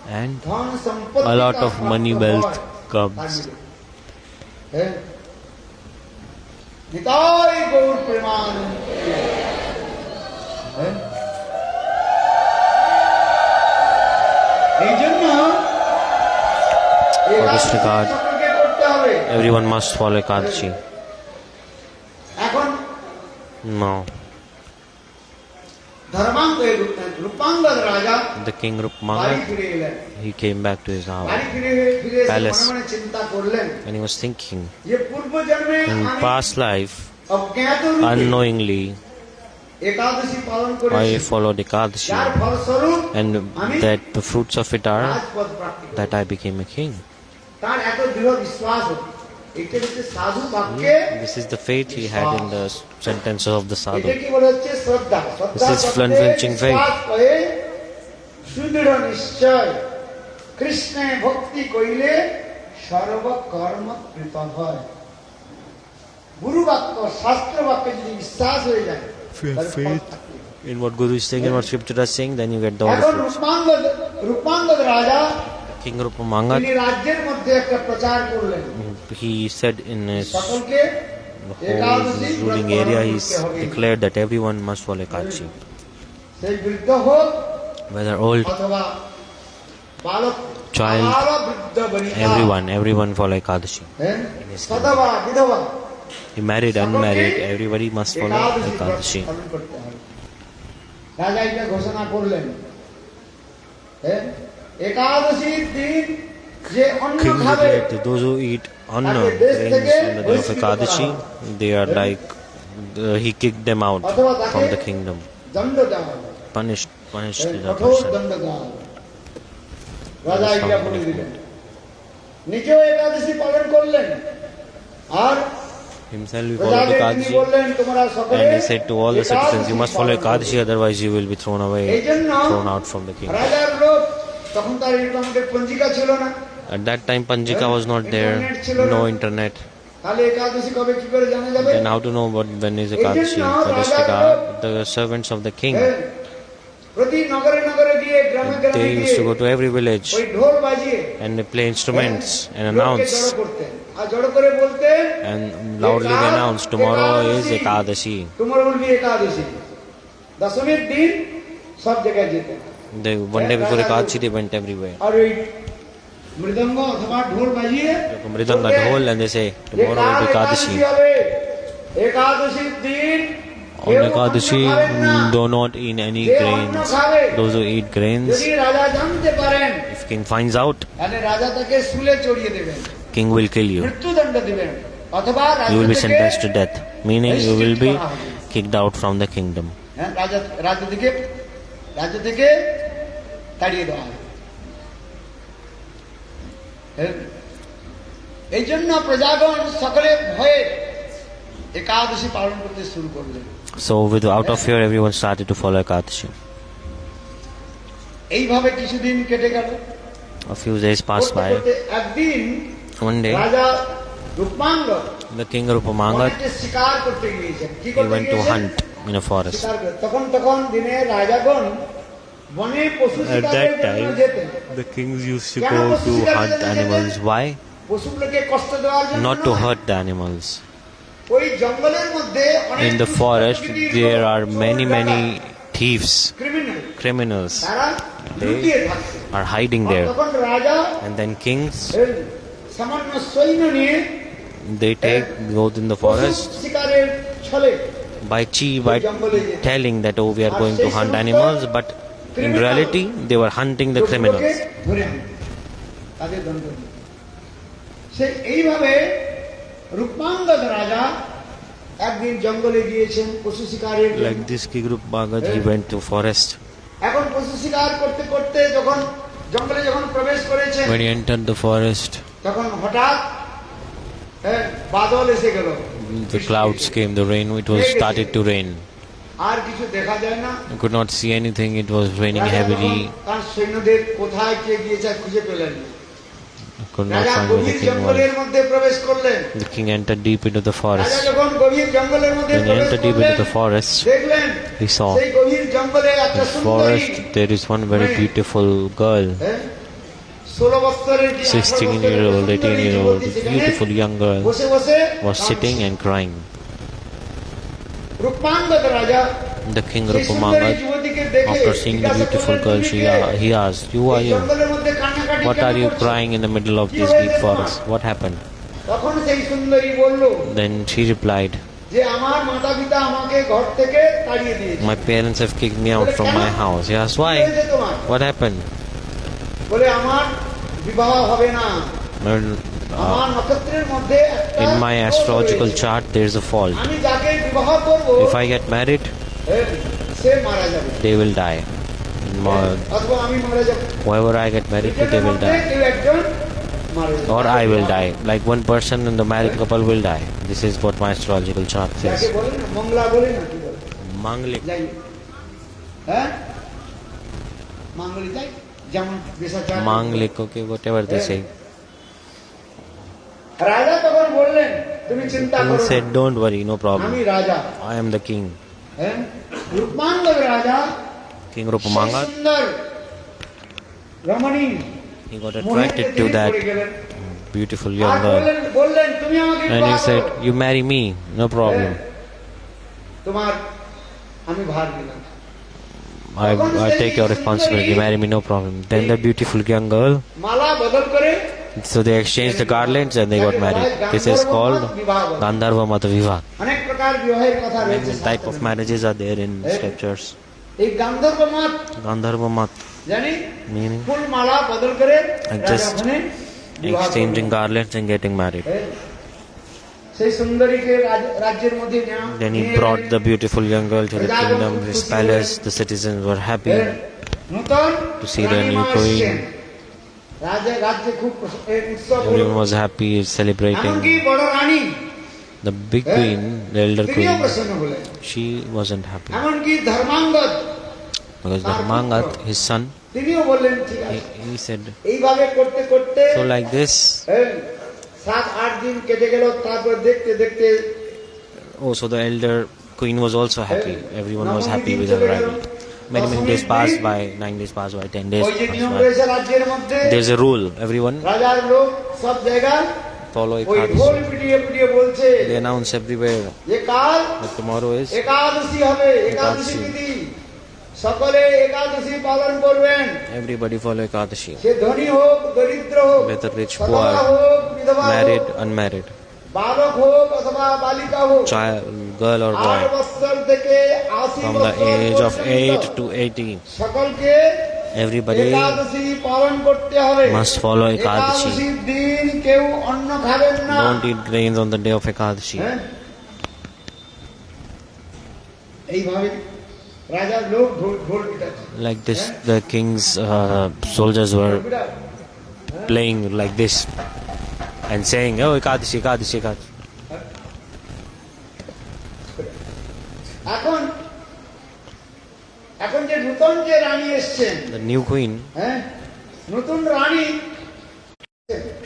And a lot of money, wealth comes. For this regard, everyone must follow Ekadasi. No. The king Rukmangada, he came back to his palace, and he was thinking, in past life, unknowingly, I followed Ekadasi, and that the fruits of it are that I became a king. This is the faith he had in the sentences of the sadhu. This is unflinching faith. If you have faith in what Guru is saying and what scripture is saying, then you get the all the fruits. King Rukmangada, he said in his whole ruling area, he declared that everyone must follow Ekadasi. Whether old, child, everyone follow Ekadasi. He married, unmarried, everybody must follow Ekadasi. King declared that those who eat anna grains on the day of Ekadasi, they are like, he kicked them out from the kingdom. Punished the person. Himself he followed Ekadasi, and he said to all the citizens, you must follow Ekadasi, otherwise you will be thrown out from the kingdom. At that time Panjika was not there, no internet. Then how to know when is Ekadasi? For this regard, the servants of the king, they used to go to every village and they play instruments and announce, and loudly they announce, tomorrow is Ekadasi. One day before Ekadasi they went everywhere. Mridanga, dhol, and they say, tomorrow will be Ekadasi. on Ekadasi do not eat any grains. Those who eat grains, যদি রাজা জানতে পারেন if king finds out, তাহলে রাজা তাকে শুলে চড়িয়ে দেবেন, king will kill you. মৃত্যুদণ্ড দিবেন, অথবা You will be রাজ্য থেকে sentenced to death, meaning you will be kicked out from the kingdom. হ্যাঁ, রাজ্য থেকে তাড়িয়ে দেওয়া হবে। এই জন্য প্রজাগণ সকলে ভয়ে একাদশী পালন করতে শুরু করলেন। So out of fear, everyone started to follow Ekadasi. এইভাবে কিছুদিন কেটে গেল। A few days passed by. একদিন One day, রাজা রূপমাঙ্গদ the king Rukmangada, বনেতে শিকার করতে গিয়েছেন। কি he করতে went to গিয়েছেন? hunt in a forest. শিকার করতে। তখন দিনে রাজাগণ বনে পশু At শিকারের that জন্য time, যেতেন। the kings used to go to hunt animals. Why? পশুগুলোকে কষ্ট দেওয়ার জন্য Not to নয়। hurt the animals. ওই জঙ্গলের মধ্যে অনেক In the forest, there are many thieves, criminals. তারা লুকিয়ে থাকছে। Are hiding there. তখন রাজা And then kings, সামান্য সৈন্য নিয়ে they go in the forest শিকারের ছলে by telling that, oh, we are going to hunt animals, but in reality, they were hunting the criminals. ধরে আনে, তাদের দণ্ড দিল। সে এইভাবে রূপমাঙ্গদ রাজা একদিন জঙ্গলে গিয়েছেন পশু শিকারের জন্য। Like this King Rukmangada, he went to forest. এখন পশু শিকার করতে করতে যখন জঙ্গলে প্রবেশ করেছেন, When he entered the forest, তখন হঠাৎ বাদল এসে গেল। the clouds came, the rain, it was started to rain. আর কিছু দেখা যায় না। You could not see anything, it was raining heavily. তার সৈন্যদের কোথায় কে গিয়েছে খুঁজে পেলেন না। You could not রাজা find where the গভীর king জঙ্গলের was. মধ্যে প্রবেশ করলেন। The king entered deep into the রাজা forest. যখন গভীর জঙ্গলের মধ্যে When he প্রবেশ entered deep করলেন, into the forest, দেখলেন he saw সেই গভীর জঙ্গলে একটা in the সুন্দরী forest there is one very beautiful girl, 16 বছরের কি 16-year-old, 18-year-old, beautiful young girl, বসে বসে was sitting and crying. রূপমাঙ্গদ রাজা The king সেই সুন্দরী Rukmangada, যুবতীকে দেখে after seeing the জিজ্ঞাসা beautiful করলেন, girl, "তুমি কে?" he asked, "Who are এই you? জঙ্গলের মধ্যে কান্নাকাটি What কেন are you করছো?" crying in the middle of this deep forest? What happened?" তখন সেই সুন্দরী বলল Then she replied, যে আমার মাতা-পিতা আমাকে ঘর থেকে তাড়িয়ে দিয়েছে। "My parents have kicked me out from my house." He asked, কি "Why? হয়েছে তোমার? What happened?" বলে আমার বিবাহ হবে না। Well, আমার নক্ষত্রের মধ্যে একটা in my দোষ astrological রয়েছে। chart, there is a fault. আমি যাকে বিবাহ করব If I get married, সে মারা যাবে, they will die. অথবা আমি মারা যাব। Whoever I get married to, they will die. কেউ একজন মারা যাবে। Or I will die. Like one person in the married couple will die. This is what my astrological chart যাকে says. বলে না মংলা বলে না কি বলে Manglik. যাই হ্যাঁ মাঙ্গলি যাই যেমন বেশাচার Manglik, okay, whatever they say. রাজা তখন বললেন তুমি চিন্তা He করো না, said, "Don't worry, no আমি problem. রাজা। I am the king." হ্যাঁ রূপমাঙ্গদ রাজা King সেই Rukmangada, সুন্দর রমণী he got attracted to that beautiful young R girl. বললেন তুমি আমাকে And he বিবাহ said, করো। "You marry me, no problem. তোমার আমি ভার দিলাম। I take your responsibility, marry me, no problem." Then the beautiful young girl, মালা বদল করে so they exchanged the garlands and they got married. This is called Gandharva Madhava. অনেক প্রকার বিবাহের কথা রয়েছে। Many type of marriages are there in scriptures. এই গান্ধর্ব মত Gandharva Mat, জানি meaning ফুল মালা বদল করে And রাজা just ওখানে বিবাহ exchanging করলেন। garlands and getting married. সেই সুন্দরীকে রাজ্যের মধ্যে Then he brought the beautiful young girl to the kingdom, his palace. The citizens were happy. নতুন To see the new রানীমা queen. এসেছেন। রাজ্যে খুব উৎসব হলো। Everyone was happy, এমনকি celebrating. বড় রানী The big queen, the elder তিনিও queen, প্রসন্ন হলেন। she wasn't happy. এমনকি ধর্মাঙ্গদ Because Dharmangada, his son, তিনিও বললেন ঠিক আছে। he said, এইভাবে করতে করতে "So like this." 7-8 দিন কেটে গেল। তারপর দেখতে দেখতে Oh, so the elder queen was also happy. Everyone was happy with her arrival. Many days passed by, 9 days passed by, 10 days ওই যে নিয়ম passed by. রয়েছে রাজ্যের মধ্যে, There's a rule. Everyone রাজার লোক সব জায়গায় follow ওই ঢোল Ekadasi. পিটিয়ে পিটিয়ে বলছে They announce everywhere যে কাল that tomorrow is একাদশী হবে, একাদশী তিথি, সকলে একাদশী পালন করবেন। everybody follow Ekadasi. সে ধনী হোক দরিদ্র হোক, Whether rich, সধবা poor, হোক বিধবা married, হোক, unmarried, বালক হোক অথবা বালিকা হোক, child, girl or 8 boy. বছর থেকে 80 From the বছর age of পর্যন্ত 8 to 80, সকলকে everybody একাদশী পালন করতে হবে। must follow Ekadasi. একাদশীর দিন কেউ অন্ন খাবেন না। Don't eat grains on the day of Ekadasi. হ্যাঁ? এইভাবে রাজার লোক ঢোল পিটাচ্ছে। Like this, the king's soldiers were playing like this and saying, "Oh, Ekadasi, Ekadasi, Ekadasi." এখন এখন যে নতুন যে রানী এসছেন, The new queen, হ্যাঁ, নতুন রানী,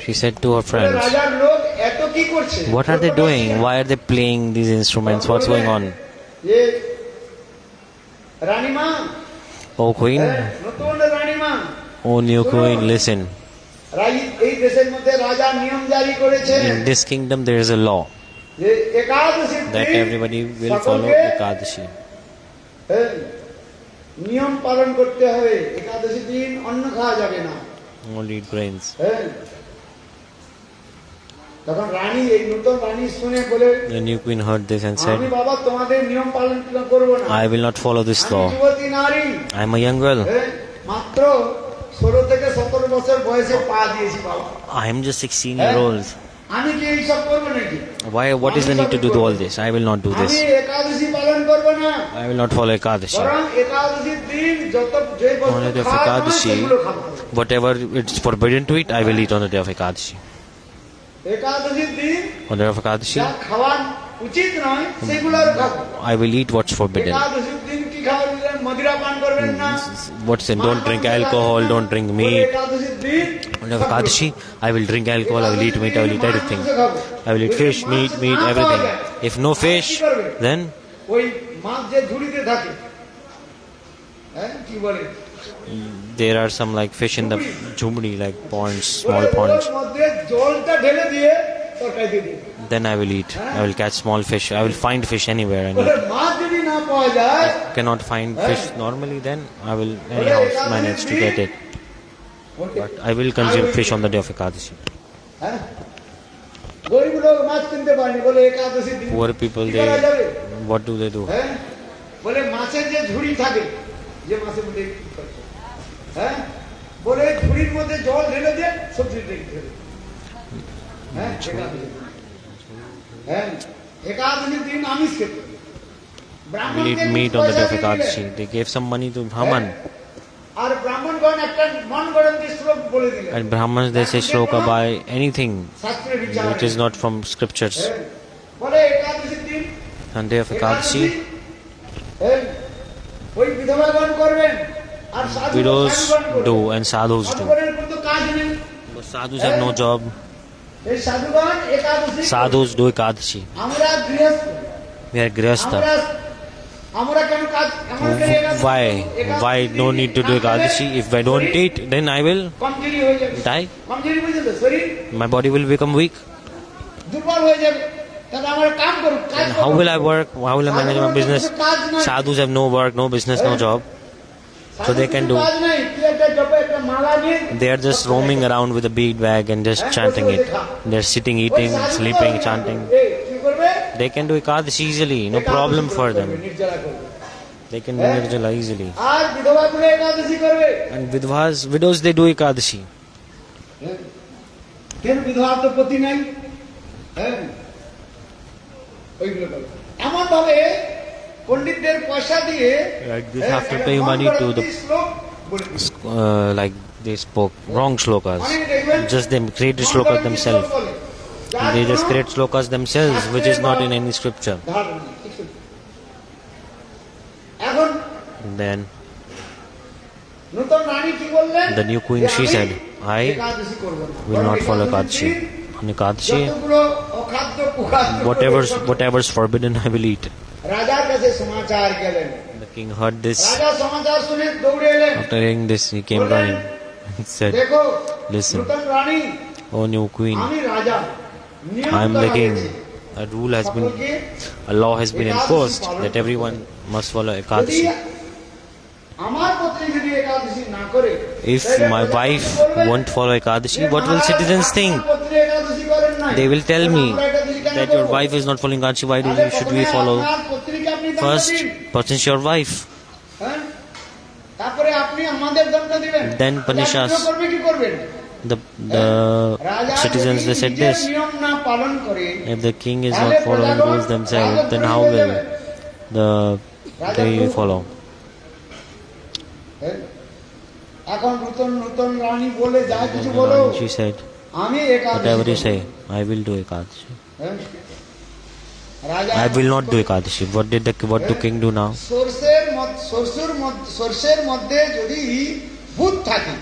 she said to her friends, রাজার লোক এত কি করছে? "What are they doing? Why are they playing these instruments? What's going on?" যে রানীমা, Oh queen, নতুন রানীমা, oh new queen, listen. এই দেশের মধ্যে রাজা নিয়ম জারি করেছে In this kingdom there is a law যে একাদশী that everybody will follow Ekadasi. নিয়ম পালন করতে হবে। একাদশী দিন অন্ন খাওয়া যাবে না, Only eat grains. তখন রানী, এই নতুন রানী শুনে বলে, The new queen heard this and আমি said, বাবা তোমাদের নিয়ম পালন করব না, "I will not follow this আমি law. যুবতী নারী, I am a young girl. মাত্র 16 থেকে 17 বছর বয়সে পা দিয়েছি বাবা, I am just 16 years old. আমি কি এইসব করবো নাকি? What is the need to do all this? I will not do আমি this. একাদশী পালন করব না, I will not follow Ekadasi. বরং একাদশীর দিন যত যে On the day of বস্তু খাওয়া হয় Ekadasi, সেগুলো খাবো। whatever it's forbidden to eat, I will eat on the day of Ekadasi. একাদশীর দিন On the day of Ekadasi, যা খাওয়ার উচিত নয় সেগুলো আর খাবো। I will eat what's forbidden. একাদশীর দিন কি খাবেন? মদিরা পান করবেন না, What's in? Don't drink alcohol, don't drink meat. একাদশীর দিন On the day of Ekadasi, I will drink alcohol, I will eat meat, I will eat everything. I will eat fish, meat, everything. If no fish, then ওই মাছ যে ঝুড়িতে থাকে, হ্যাঁ কি বলে, there are some like fish in the jhumri, like ponds, small ponds. ওর মধ্যে জলটা ঢেলে দিয়ে তরকারি দিয়ে দিই। Then I will eat. I will catch small fish. I will find fish anywhere and বলে eat. মাছ যদি না পাওয়া যায়, Cannot find fish normally, then I will anyhow manage to get it. But I will consume fish on the day of Ekadasi. হ্যাঁ, গরিব লোক মাছ কিনতে পারেনি, বলে একাদশীর দিন Poor people, কি করা যাবে? what do they do? হ্যাঁ, বলে মাছের যে ঝুড়ি থাকে, যে মাছের মধ্যে হ্যাঁ, বলে ঝুড়ির মধ্যে জল ঢেলে দিয়ে সবজি ঢেলে দেবে। হ্যাঁ, একাদশী, হ্যাঁ, একাদশীর দিন আমিষ খেতে হবে। I will eat meat on the day of Ekadasi. They gave some money to Brahman. আর ব্রাহ্মণগণ একটা মন গড়ন্ত শ্লোক বলে দিলেন, And Brahmans, they say shloka by anything শাস্ত্রের বিচার which is not from scriptures. বলে একাদশীর দিন On the day of Ekadasi, ওই বিধবাগণ করবেন আর widows do and sadhus do. কোনো কাজ নেই, But sadhus have no job. এই সাধুগণ একাদশী, Sadhus do Ekadasi. আমরা গৃহস্থ, We are grihastha. আমরা কেন কাজ, এমন করে একাদশী Why no need to do Ekadasi? If I don't eat, then I will কমজোরি হয়ে যাবে, die. কমজোরি বুঝলেন তো, শরীর My body will become weak. দুর্বল হয়ে যাবে। তাহলে আমরা কাম করব, কাজ And how will I work? How will I manage my business? Sadhus have no work, no business, no job. So they can do. কাজ নাই, কি একটা জপে একটা মালা নিয়ে They are just roaming around with a bead bag and just chanting it. They are sitting, eating, sleeping, chanting. কি করবে? They can do Ekadasi easily, no problem for them. নির্জলা করবে। They can do nirjala easily. আর বিধবাগুলো একাদশী করবে। And widows, they do Ekadasi. কেন? বিধবার তো পতি নাই, হ্যাঁ, ওইগুলো করবে। এমন ভাবে পণ্ডিতদের পয়সা দিয়ে Like this, have to pay money to the শ্লোক বলে দিচ্ছে। like they spoke wrong shlokas. Just they created shlokas themselves. They just create shlokas themselves, which is not in any scripture. এখন Then নতুন রানী কি বললেন? the new queen, she said, I একাদশী করব না, will not follow Ekadasi. On Ekadasi, যতগুলো অখাদ্য কুখাদ্য whatever's forbidden, I will eat. রাজার কাছে সমাচার গেলেন। The king heard this. রাজা সমাচার শুনে দৌড়ে এলেন। After hearing this, he came running and said, দেখো Listen, নতুন রানী, O new queen, আমি রাজা, নিয়ম I am করা the king. হয়েছে। A rule has been, a law has been enforced that everyone must follow যদি Ekadasi. আমার পত্নী যদি একাদশী না করে, If my wife won't follow Ekadasi, what will citizens think? পত্নী একাদশী করেন নাই, They will tell me আমরা একাদশী কেন that your করব? wife is not following Ekadasi. Why তাহলে should we প্রথমে follow? আপনার পত্নীকে আপনি দান first punish your wife, হ্যাঁ? তারপরে আপনি আমাদের দণ্ড দিবেন। then punish রাজা us. বিদ্রোহ করবে কি করবেন? The রাজা citizens, যদি they said নিজের this. নিয়ম না পালন করে, If the king is তাহলে not following প্রজাগণ rules themselves, then রাজদ্রোহী how হয়ে will যাবে। they follow? হ্যাঁ? এখন নতুন নতুন রানী বলে যা কিছু Then বলো, she said, আমি একাদশী whatever you করব। say, I will do Ekadasi. হ্যাঁ? রাজা I will not do Ekadasi. What do king do now? সরষের মধ্যে যদি ভূত থাকে,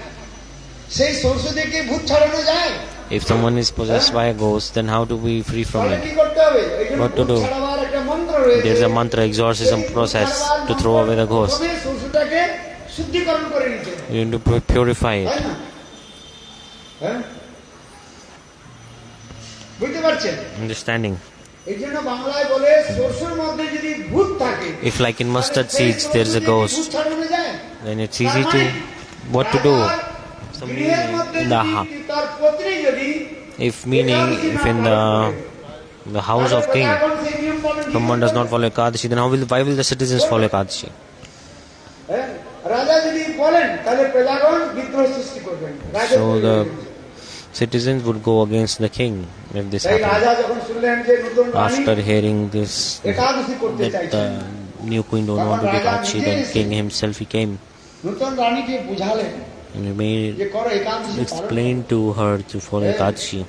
সেই সরষে থেকে ভূত ছাড়ানো যায়? If someone is possessed by a ghost, then how do we free from তাহলে it? কি করতে হবে? এই জন্য What to ভূত do? ছাড়াবার একটা মন্ত্র রয়েছে। There's a mantra exorcism process to throw away the ghost. প্রথমে সরষেটাকে শুদ্ধিকরণ করে নিতে হবে, You need to purify তাই it. না? হ্যাঁ? বুঝতে পারছেন? Understanding. এই জন্য বাংলায় বলে সরষের মধ্যে যদি ভূত থাকে, If like in mustard seeds there's a ghost, ভূত ছাড়ানো যায়? then it's easy to what to do. Some গৃহের meaning মধ্যে in the যদি তার পত্নী যদি if in the house of king someone does not follow Ekadasi, then why will the citizens follow Ekadasi? হ্যাঁ? রাজা যদি বলেন তাহলে প্রজাগণ বিদ্রোহ সৃষ্টি করবেন। রাজা So the citizens would go against the king if this তাই রাজা happened. যখন শুনলেন যে নতুন রানী After hearing this, একাদশী করতে that চাইছেন, the new queen don't want to do Ekadasi, then king himself he came নতুন রানীকে বুঝালেন and he made যে করো একাদশী পালন করো। explain to her to follow Ekadasi.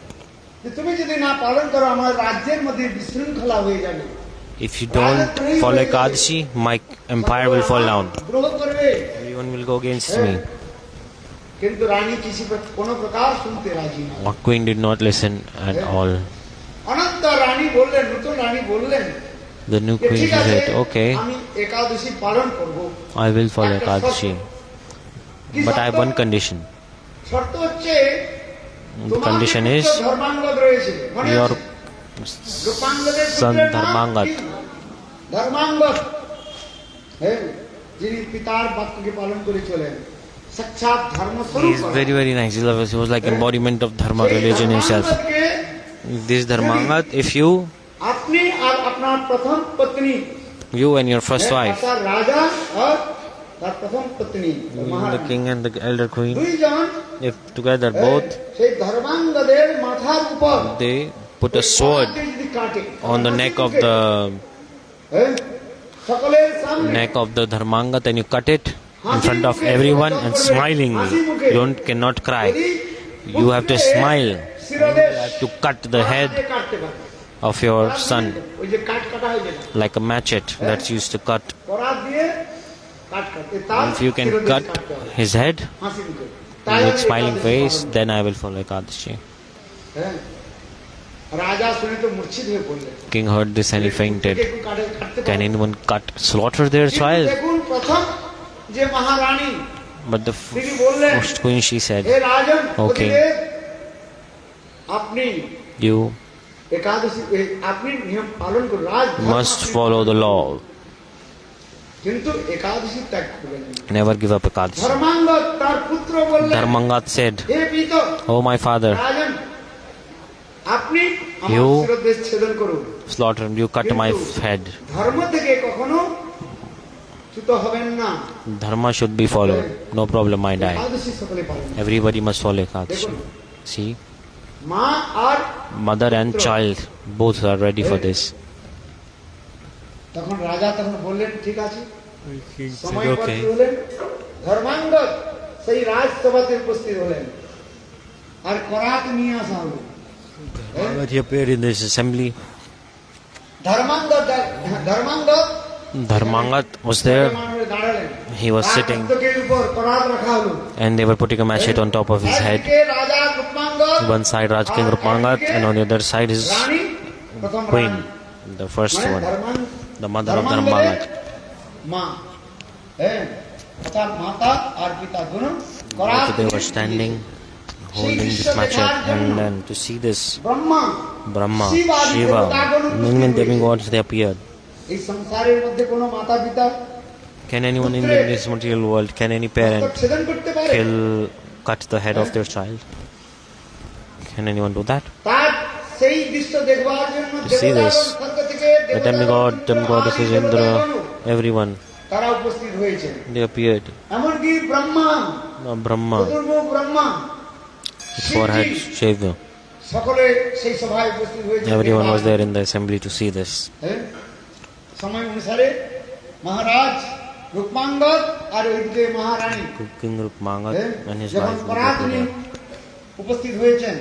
যে তুমি যদি না পালন করো আমার রাজ্যের মধ্যে বিশৃঙ্খলা হয়ে যাবে, If you don't follow Ekadasi, my empire will fall down. দ্রোহ করবে। Everyone will go against me. কিন্তু রানী কোনো প্রকার শুনতে রাজি না। Our queen did not listen at all. অনন্ত রানী বললেন, নতুন রানী বললেন The new যে queen ঠিক আছে said, okay, আমি একাদশী পালন করব। I will follow একটা শর্ত। Ekadasi. কি But I have শর্ত? one condition. শর্ত হচ্ছে The তোমার condition যে is পুত্র ধর্মাঙ্গদ রয়েছে, মনে your আছে? রূপাঙ্গদের son পুত্রের নাম Dharmangada. কি? ধর্মাঙ্গদ। হ্যাঁ, যিনি পিতার বাক্যকে পালন করে চলেন, সাক্ষাৎ ধর্ম He স্বরূপ। is very, very nice. He was like embodiment of Dharma religion himself. This Dharmangada, if আপনি আর আপনার প্রথম পত্নী, you and your first wife, অর্থাৎ রাজা আর তার প্রথম পত্নী the Maharani, king and the elder queen, দুইজন if together both, সেই ধর্মাঙ্গদের মাথার উপর they put a sword যদি কাটে on the neck of the সকলের সামনে Dharmangada, and you cut it in front of everyone and smilingly. You cannot cry. You have to smile. You have to cut the head কাটতে পারে of your son ওই যে কাটা হয়ে যায় like a machete that's used to cut. করাত দিয়ে কাটতে তার If you can cut his head হাসি মুখে with smiling face, then I will follow Ekadasi. হ্যাঁ রাজা শুনে তো মূর্ছিত হয়ে পড়লেন। King heard this and he fainted. Can anyone slaughter their child? দেখুন প্রথম যে মহারানী But the তিনি বললেন, first queen, she said, hey Rajan, Okay. আপনি you একাদশী আপনি নিয়ম পালন করুন, রাজ must follow the law. কিন্তু একাদশী ত্যাগ করবেন না। Never give up Ekadasi. ধর্মাঙ্গদ তার পুত্র বললেন, Dharmangada said, হে পিত oh my father, রাজন, আপনি আমার You শিরোদেশ ছেদন করুন, slaughter, you cut my head. ধর্ম থেকে কখনো চ্যুত হবেন না। Dharma should be followed. No problem, I die. একাদশী সকলে পালন করুন। Everybody must follow Ekadasi. See, মা আর mother and child both are ready for this. তখন রাজা তখন বললেন, ঠিক আছে, He সময় হলেন, ধর্মাঙ্গদ সেই রাজসভাতে উপস্থিত হলেন, আর করাত নিয়ে আসা হলো। But he appeared in this assembly. Dharmangada was there. দাঁড়ালেন, He was sitting রাজমস্তকের উপর করাত রাখা হলো। and they were putting a machete on top of his head. একদিকে রাজা রূপমাঙ্গদ, One side Raj King Rukmangada and on the other side his রানী, প্রথম queen, Rani, the first মানে one, ধর্মাঙ্গ- the mother of ধর্মাঙ্গদের Dharmangada. মা, হ্যাঁ, তার মাতা আর পিতা দুনো করাত Both they were নিয়ে standing holding this machete, and then to see this Brahma, Brahma, Shiva আদি Shiva, দেবতাগণ উপস্থিত many হয়েছে। demigods they appeared. এই সংসারের মধ্যে কোনো মাতা পিতা Can anyone in this material world, can any parent ছেদন করতে পারে? cut the head of their child? Can anyone do that? তার সেই দৃশ্য দেখবার জন্য To see this, দেবতাগণ স্বর্গ থেকে The demigod, দেবতাগণ demigoddesses আদি Indra, দেবতাগণ everyone, তারা উপস্থিত হয়েছে। they appeared. এমনকি Brahma, Brahma, চতুর্মুখ Brahma, his forehead shaved. সকলে সেই সভায় উপস্থিত হয়েছে। Everyone was there in the assembly to see this. সময় অনুসারে মহারাজ রূপমাঙ্গদ আর ওইদিকে মহারানী King Rukmangada and his যখন wife পরাধনী Madhava. উপস্থিত হয়েছেন,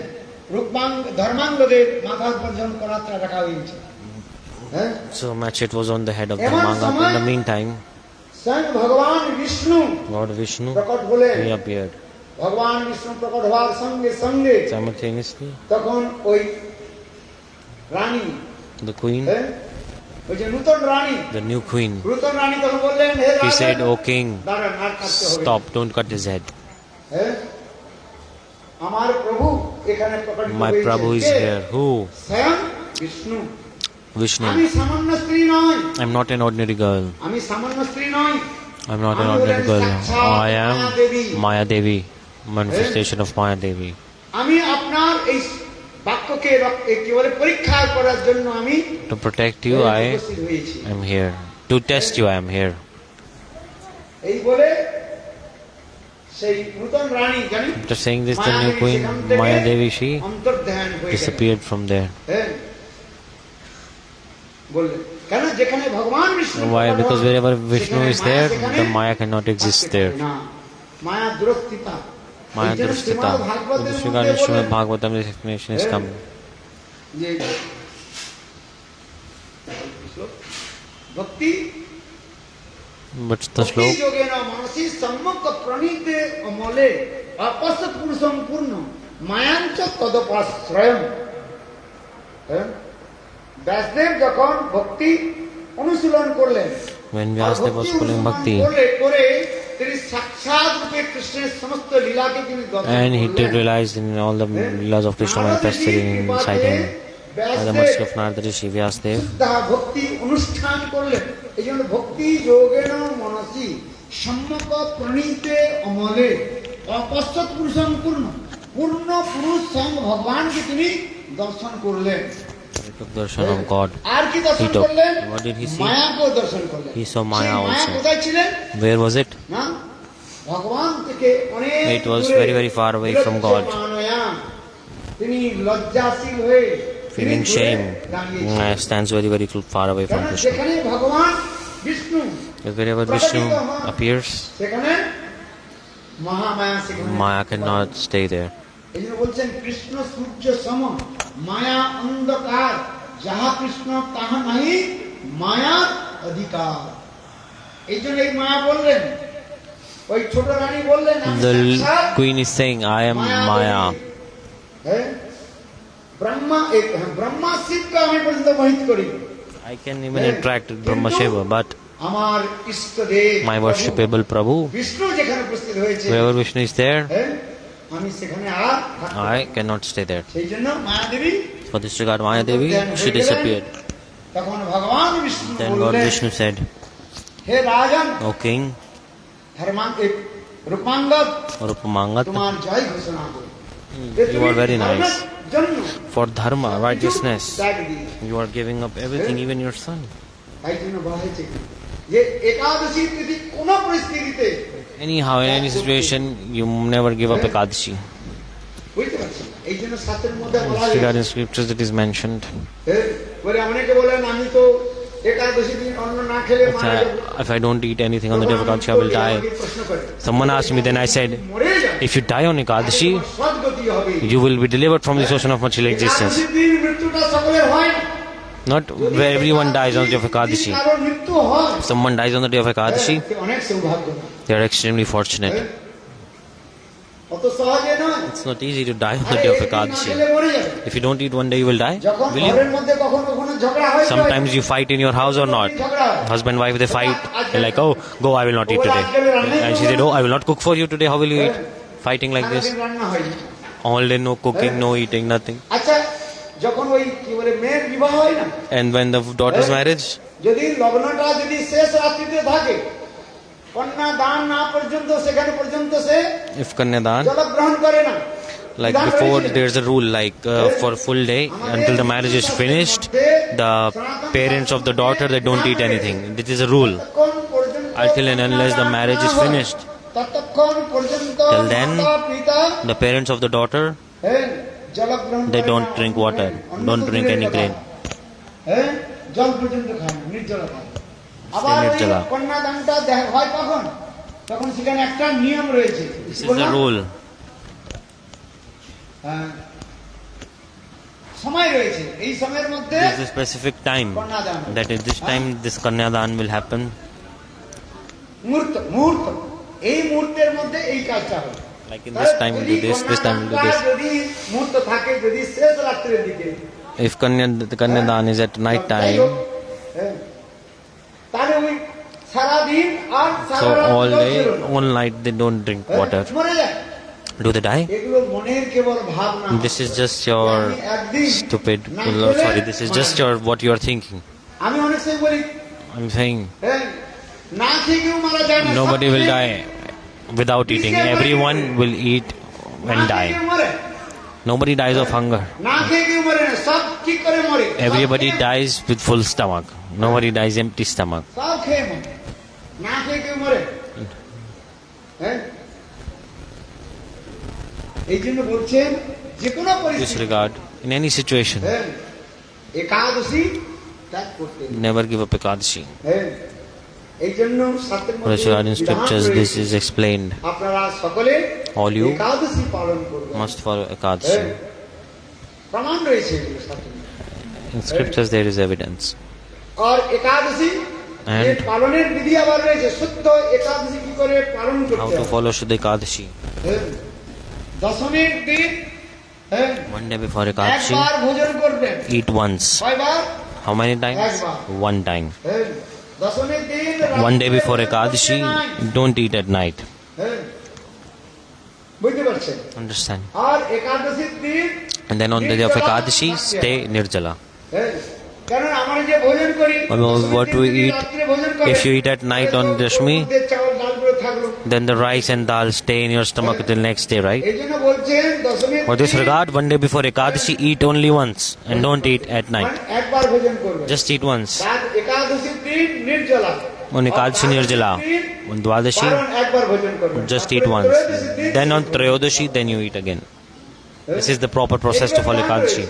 ধর্মাঙ্গদের মাথার উপর যখন করাতটা রাখা হয়েছে। So Machit was on the head of Dharmangada. In the meantime, স্বয়ং ভগবান বিষ্ণু Lord Vishnu, প্রকট হলেন। he appeared ভগবান বিষ্ণু প্রকট হওয়ার সঙ্গে সঙ্গে simultaneously. তখন ওই রানী, The queen, ওই যে নূতন রানী, the new queen, নূতন রানী তখন বললেন, হে he রাজা, said, "O king, দাঁড়ান, আর কাটতে হবে না। stop, don't cut his head. আমার প্রভু এখানে প্রকট My হয়েছে। Prabhu is K? here." Who? স্বয়ং বিষ্ণু। আমি Vishnu. সামান্য স্ত্রী নই, I'm not an ordinary girl. আমি সামান্য স্ত্রী নই, I'm not an ordinary girl. I am Maya Devi, manifestation of Maya Devi. আমি আপনার এই বাক্যকে একেবারে পরীক্ষা করার জন্য আমি To protect you, I উপস্থিত হয়েছি। am here. To test you, I am here. এই বলে সেই নূতন রানী, জানি After saying this, the new queen, Maya Devi, she অন্তর্ধান হয়ে গেলেন। disappeared from there. বললেন কেন? যেখানে ভগবান বিষ্ণু Why? প্রকট Because হন, wherever Vishnu সেখানে is মায়া there, সেখানে the Maya cannot exist থাকতে there. পারে না। মায়া দুরস্থিতা। Maya এই জন্য Drushtita. শ্রীমদ্ ভাগবতের In this মধ্যে regard, in Srimad বলেন Bhagavatam, this explanation is coming. যে ভক্তি But the ভক্তি slope, যোগেন মানসী সম্যক প্রণীতে অমলে অপসৎ পুরুষম পূর্ণ মায়াঞ্চ তদপাশ্রয়ম। ব্যাসদেব যখন ভক্তি অনুশীলন করলেন, when Vyasadeva was pulling bhakti, করে তিনি সাক্ষাৎ রূপে কৃষ্ণের সমস্ত লীলাকে তিনি দর্শন and he did করলেন। realize in all the leelas of Krishna manifested inside him, by the mercy of Narada Rishi, Vyasadeva, ভক্তি অনুষ্ঠান করলেন। এই জন্য ভক্তি যোগেন মনসি সম্যক প্রণীতে অমলে অপশ্চাৎ পুরুষম পূর্ণ, পূর্ণ পুরুষ স্বয়ং ভগবানকে তিনি দর্শন করলেন। he took darshan of God. আর কি দর্শন took- করলেন? what did he see? মায়াকেও দর্শন করলেন। He saw Maya সেই মায়া also. কোথায় ছিলেন? Where was it? না, ভগবান থেকে অনেক It was দূরে, very, very far away from God. বিলজ্জমানয়া, তিনি লজ্জাশীল হয়ে Feeling তিনি shame, দূরে দাঁড়িয়েছিলেন। Maya stands very, very far away from কারণ Krishna. যেখানে ভগবান Vishnu If wherever Vishnu appears, সেখানে মহামায়া সেখানে Maya cannot stay there. এই জন্য বলছেন কৃষ্ণ সূর্য সম মায়া অন্ধকার, যাহা কৃষ্ণ তাহা নাহি মায়ার অধিকার। এই জন্য এই মায়া বললেন, ওই ছোট রানী বললেন, আমি The সাক্ষাৎ queen is saying, "I am Maya." হ্যাঁ, ব্রহ্মা শিবকে আমি পর্যন্ত মোহিত করি, I can even interact with Brahma Shiva, but আমার ইষ্টদেব my worshipable Prabhu, বিষ্ণু যেখানে উপস্থিত হয়েছে, wherever Vishnu is there, হ্যাঁ, আমি সেখানে আর থাকতে পারি I না। cannot stay there. সেই জন্য Mayadevi For this regard, Maya Devi, she disappeared. তখন ভগবান বিষ্ণু Then God বললেন, Vishnu said, হে রাজন "O king, রূপাঙ্গদ, Rukmangada, তোমার জয় ঘোষণা করো। you are very nice. জন্য For dharma, righteousness, ত্যাগ দিয়ে। you are giving up everything, even your son." তাই জন্য বলা হয়েছে যে একাদশী তিথি কোন পরিস্থিতিতে Anyhow, in any situation, you never give up Ekadasi. বুঝতে পারছি না। এই জন্য শাস্ত্রের মধ্যে In বলা this regard, হয়েছে, in scriptures, it is mentioned. বলে অনেকে বলেন আমি তো একাদশী দিন অন্ন না খেলে If মারা যাবো। if I don't eat anything on the day of Ekadasi, I will die. প্রশ্ন করে, Someone asked me, then I said, মরে যাবে, if you die on Ekadasi, সদ্গতি হবে। you will be delivered from this ocean of material existence. একাদশীর দিন মৃত্যুটা সকলের হয় না। Not where everyone dies on the day of Ekadasi. কারোর মৃত্যু হয়, If someone dies on the day of Ekadasi, সে অনেক সৌভাগ্য। they are extremely fortunate. অত সহজে নয়। It's not easy to die on the day of Ekadasi. মরে যাবে। If you don't eat one day, you will die. যখন Will you? ঘরের মধ্যে কখনো কখনো ঝগড়া হয়, Sometimes you fight in your house or not. Husband, wife, they fight. They're like, "Oh, go, I will not eat today." And she said, "Oh, I will not cook for you today. How will you eat?" Fighting like this. সারাদিন রান্না হয়নি। All day, no cooking, no eating, nothing. আচ্ছা, যখন ওই কি বলে মেয়ের বিবাহ হয় না, And when the daughter's marriage, যদি লগ্নটা যদি শেষ রাত্রিতে থাকে, কন্যা দান না পর্যন্ত সেখানে পর্যন্ত সে if Kanyadan, জল গ্রহণ করে না। Like before, there's a rule like for a full day until the marriage is finished, the parents of the daughter, they don't eat anything. This is a rule until and unless the marriage is finished. Till then, the parents of the daughter, they don't drink water, don't drink any grain. Nirjala. This is the rule. There is a specific time that at this time this Kanyadan will happen. Like in this time we'll do this time we'll do this. If the Kanyadan is at night time, so all day, all night they don't drink water. Do they die? This is just your stupid, sorry, this is just your what you are thinking. I'm saying nobody will die without eating. Everyone will eat and die. Nobody dies of hunger. Everybody dies with full stomach. Nobody dies empty stomach. Disregard in any situation. Never give up Ekadasi. In scriptures, this is explained. All you must follow Ekadasi. In scriptures, there is evidence. And how to follow Shuddha Ekadasi. One day before Ekadasi, eat once. How many times? One time. One day before Ekadasi, don't eat at night. Understand? And then on the day of Ekadasi, stay nirjala. What we eat, if you eat at night on Dashmi, then the rice and dal stay in your stomach till next day, right? For this regard, one day before Ekadasi, eat only once and don't eat at night. Just eat once. On Ekadasi nirjala. On Dwadashi, just eat once. Then on Trayodashi, then you eat again. This is the proper process to follow Ekadasi.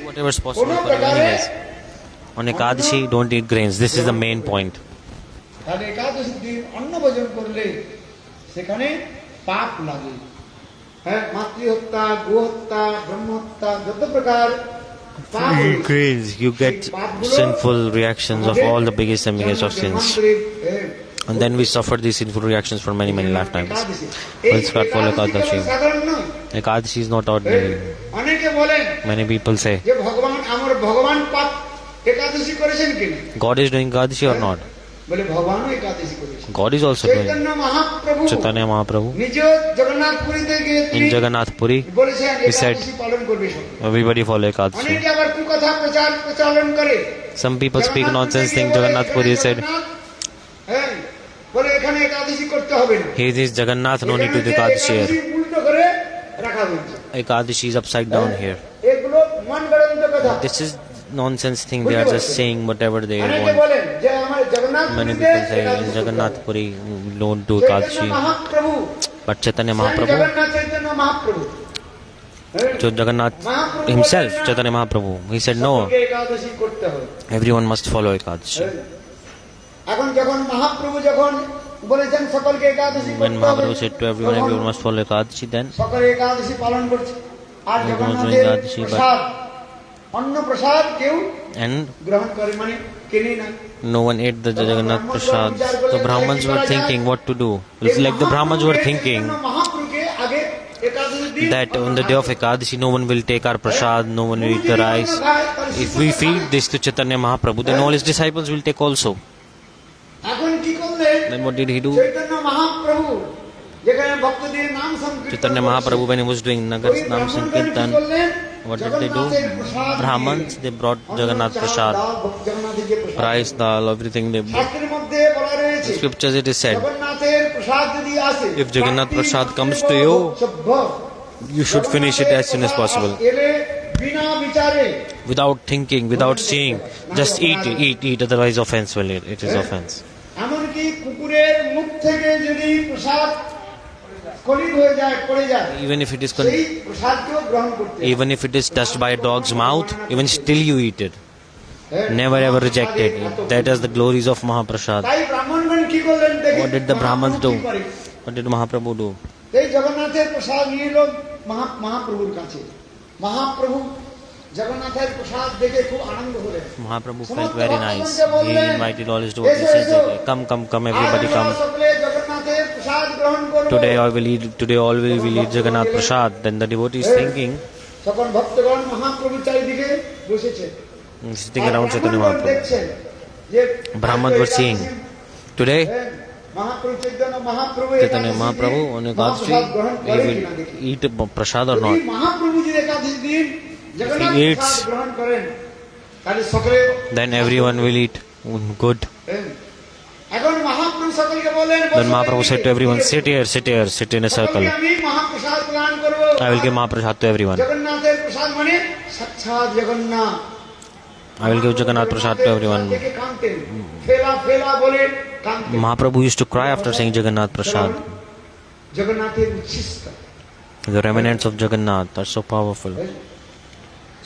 Whatever is possible for you anyways. On Ekadasi, don't eat grains. This is the main point. Grains, you get sinful reactions of all the biggest and biggest of sins. And then we suffer these sinful reactions for many, many lifetimes. Let's start for Ekadasi. Ekadasi is not ordinary. Many people say, God is doing Ekadasi or not? God is also doing. Chaitanya Mahaprabhu in Jagannath Puri, he said, everybody follow Ekadasi. Some people speak nonsense, think Jagannath Puri said, he is Jagannath, no need to do Ekadasi here. Ekadasi is upside down here. This is nonsense thing, they are just saying whatever they want. Many people say in Jagannath Puri don't do Ekadasi. But Chaitanya Mahaprabhu, so Jagannath himself, Chaitanya Mahaprabhu, he said no, everyone must follow Ekadasi. When Mahaprabhu said to everyone, everyone must follow Ekadasi, then everyone was doing Ekadasi, and no one ate the Jagannath Prasad. The Brahmins were thinking what to do. It's like the Brahmins were thinking that on the day of Ekadasi, no one will take our Prasad, no one will eat the rice. If we feed this to Chaitanya Mahaprabhu, then all his disciples will take also. Then what did he do? Chaitanya Mahaprabhu, when he was doing Nagar Nam Sankirtan, what did they do? Brahmins, they brought Jagannath Prasad, rice, dal, everything they brought. হয়েছে scriptures it is said, জগন্নাথের প্রসাদ যদি আসে, if Jagannath Prasad comes to you, you should finish it as soon as possible. এলে বিনা বিচারে, Without thinking, without seeing, just eat, otherwise offense will it is offense. এমনকি কুকুরের মুখ থেকে যদি প্রসাদ স্খলিত হয়ে যায়, পড়ে যায়, Even if it is সেই প্রসাদকেও গ্রহণ করতে হবে। even if it is touched by a dog's mouth, even still you eat it. Never ever reject it. That is the glories of Mahaprasad. তাই ব্রাহ্মণগণ কি করলেন দেখি, What did the Brahmins do? Mahaprabhu কি করে? What did Mahaprabhu do? এই জগন্নাথের প্রসাদ নিয়ে এলো মহাপ্রভুর কাছে। মহাপ্রভু জগন্নাথের প্রসাদ দেখে খুব আনন্দ হলেন। Mahaprabhu felt very nice. He invited all his devotees and said, come, everybody come. সকলে জগন্নাথের প্রসাদ গ্রহণ করব। Today all will eat Jagannath Prasad. Then the devotee is thinking, সকল ভক্তগণ মহাপ্রভু চারিদিকে বসেছে, sitting around Chaitanya Mahaprabhu. দেখছেন যে Brahmans were seeing. Today, Mahaprabhu Mahaprabhu Chaitanya Mahaprabhu on Ekadasi, he will eat prasad or not. Mahaprabhu যদি একাদশী দিন জগন্নাথ If he eats, প্রসাদ গ্রহণ করেন, তাহলে সকলে then everyone will eat good. এখন মহাপ্রভু সকলকে বলেন, Then Mahaprabhu said to everyone, sit in a circle. আমি মহাপ্রসাদ প্রদান করব। I will give Mahaprasad to everyone. জগন্নাথের প্রসাদ মানে সাক্ষাৎ Jagannath. I will give Jagannath Prasad to everyone. দেখে কাঁদতেন, ফেলা ফেলা বলে কাঁদতেন। Mahaprabhu used to cry after saying Jagannath Prasad. জগন্নাথের উচ্ছিষ্ট The remnants of Jagannath are so powerful.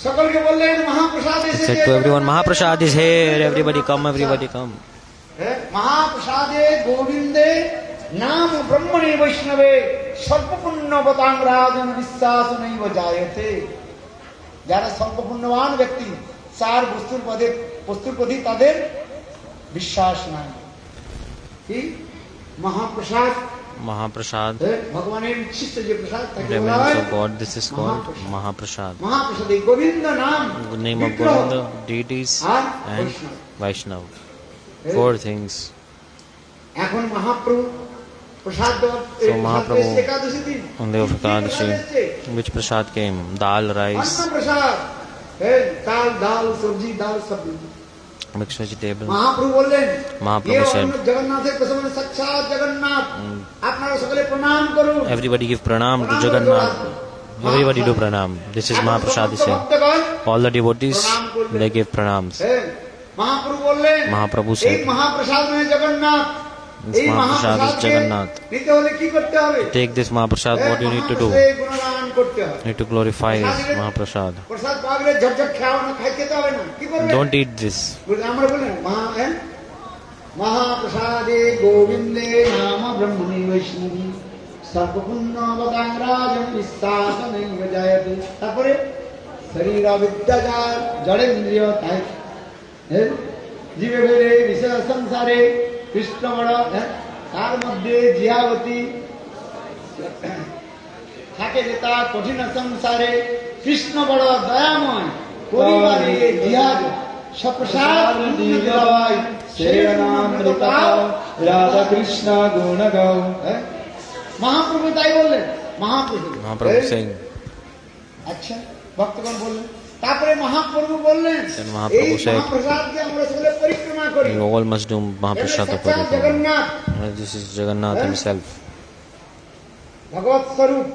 সকলকে বললেন মহাপ্রসাদ He এসেছে। said to everyone, Mahaprasad is here, everybody come. মহাপ্রসাদে গোবিন্দে নাম ব্রহ্মণে বৈষ্ণবে স্বল্পপুণ্যবতাং রাজন বিশ্বাস নৈব জায়তে। যারা স্বল্পপুণ্যবান ব্যক্তি, চার বস্তুর প্রতি তাদের বিশ্বাস নাই। কি মহাপ্রসাদ, ভগবানের উচ্ছিষ্ট যে প্রসাদ, Remnants of God, this is called Mahaprasad. মহাপ্রসাদে Govinda নাম, The name of Govinda, deities and Vaishnav. Four things. এখন মহাপ্রভু প্রসাদ So Mahaprabhu, একাদশী দিন on the day of Ekadasi, which prasad came? Dal, rice, প্রসাদ, ডাল সবজি, ডাল সবজি, mixed vegetable. মহাপ্রভু বললেন, Mahaprabhu said, জগন্নাথের প্রসাদ সাক্ষাৎ জগন্নাথ, আপনারা সকলে প্রণাম করুন। everybody give pranam to Jagannath. Everybody do pranam. This is Mahaprasad is here. All the devotees, they give pranams. Mahaprabhu বললেন, Mahaprabhu এই said, মহাপ্রসাদ মানে Jagannath, this Mahaprasad is Jagannath. নিতে হলে কি করতে হবে? Take this Mahaprasad, what you need to do? মহাপ্রসাদে গুণগান করতে হবে। You need to glorify this Mahaprasad. প্রসাদ পাগলে ঝটঝট খাওয়া না, খাইতে তো হবে না, কি করবে? Don't eat this. আমরা বললেন মহাপ্রসাদে গোবিন্দে নাম ব্রহ্মণি বৈষ্ণবী সর্বপুণ্যবতাং রাজন বিশ্বাস নৈব জায়তে। তারপরে শরীর বিদ্যাচার জড়েন্দ্রিয় তাই জীবে বেড়ে বিষয় সংসারে কৃষ্ণ বড়, তার মধ্যে জিয়াবতী থাকে যেতা কঠিন সংসারে কৃষ্ণ বড় দয়াময় পরিবারে জিয়াদ সপ্রসাদ রাধা কৃষ্ণ গুণ গাও। মহাপ্রভু তাই বললেন, Mahaprabhu saying, আচ্ছা ভক্তগণ বললেন। তারপরে মহাপ্রভু বললেন, Then Mahaprabhu এই said, মহাপ্রসাদকে আমরা সকলে পরিক্রমা করি। you all must do Mahaprasad সাক্ষাৎ Parikrama. Jagannath, This is Jagannath himself, ভগবৎ স্বরূপ,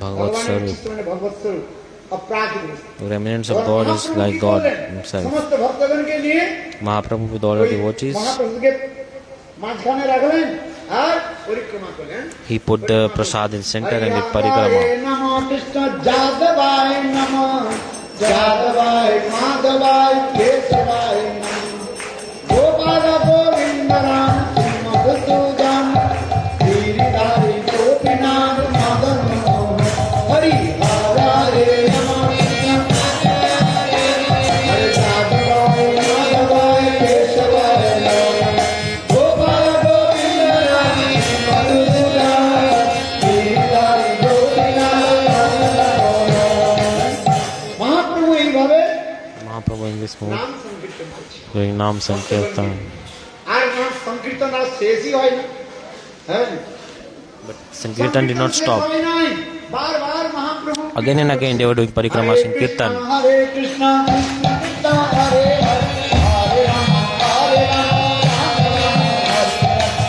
Bhagavad ভগবানের Swarup. উচ্ছিষ্ট মানে ভগবৎ স্বরূপ, অপ্রাকৃত। The remnants of God is like God himself. সমস্ত ভক্তগণকে নিয়ে Mahaprabhu with all the devotees, মহাপ্রভুকে মাঝখানে রাখলেন আর পরিক্রমা করলেন। he put the prasad in center and did parikrama. নমো কৃষ্ণ যাদবায় নমঃ, যাদবায় মাধবায় কেশবায় নমঃ, গোপাল গোবিন্দ রাম মধুসূদন গিরিধারী গোপীনাথ মদন মোহন, হরি হরে নমঃ হরে যাদবায় মাধবায় কেশবায় নমঃ, গোপাল গোবিন্দ রাম মধুসূদন গিরিধারী গোপীনাথ মদন মোহন। মহাপ্রভু এইভাবে Mahaprabhu in this mood নাম সংকীর্তন করছে। doing Nam Sankirtan. আর নাম সংকীর্তন আর শেষই হয় না। হ্যাঁ, But Sankirtan did not stop. হয় নাই, বারবার Mahaprabhu Again and again they were doing parikrama Hare Sankirtan. Krishna, Hare Krishna Krishna Krishna Hare Hare, Hare Ram Hare Ram Ram Ram Hare Hare.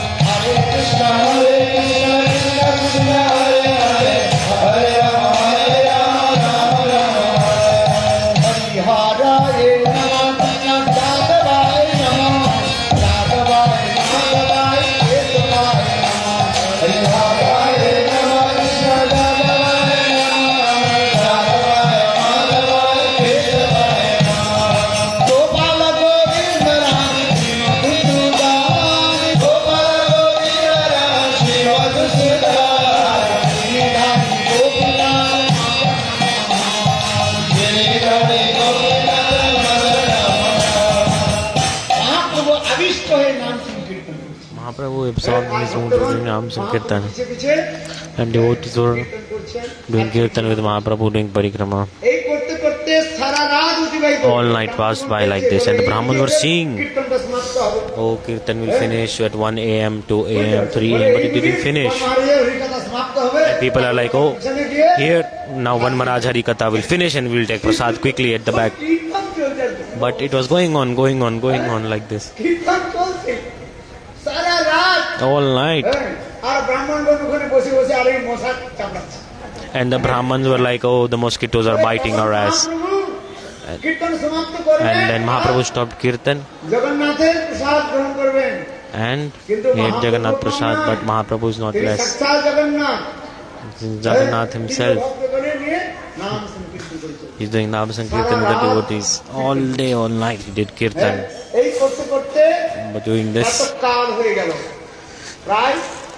Mahaprabhu absorbed his own during Nam Sankirtan, and devotees were doing Kirtan with Mahaprabhu doing Parikrama. All night passed by like this, and the Brahmins were seeing, oh, Kirtan will finish at 1 a.m., 2 a.m., 3 a.m., but it didn't finish. And people are like, oh, here, now one Maharaj Harikatha will finish and we'll take prasad quickly at the back. But it was going on like this. All night. And the Brahmins were like, oh, the mosquitoes are biting our ass. And then Mahaprabhu stopped Kirtan and he ate Jagannath Prasad, but Mahaprabhu is not less. Jagannath himself, he's doing Nam Sankirtan with the devotees. All day, all night he did Kirtan. But doing this,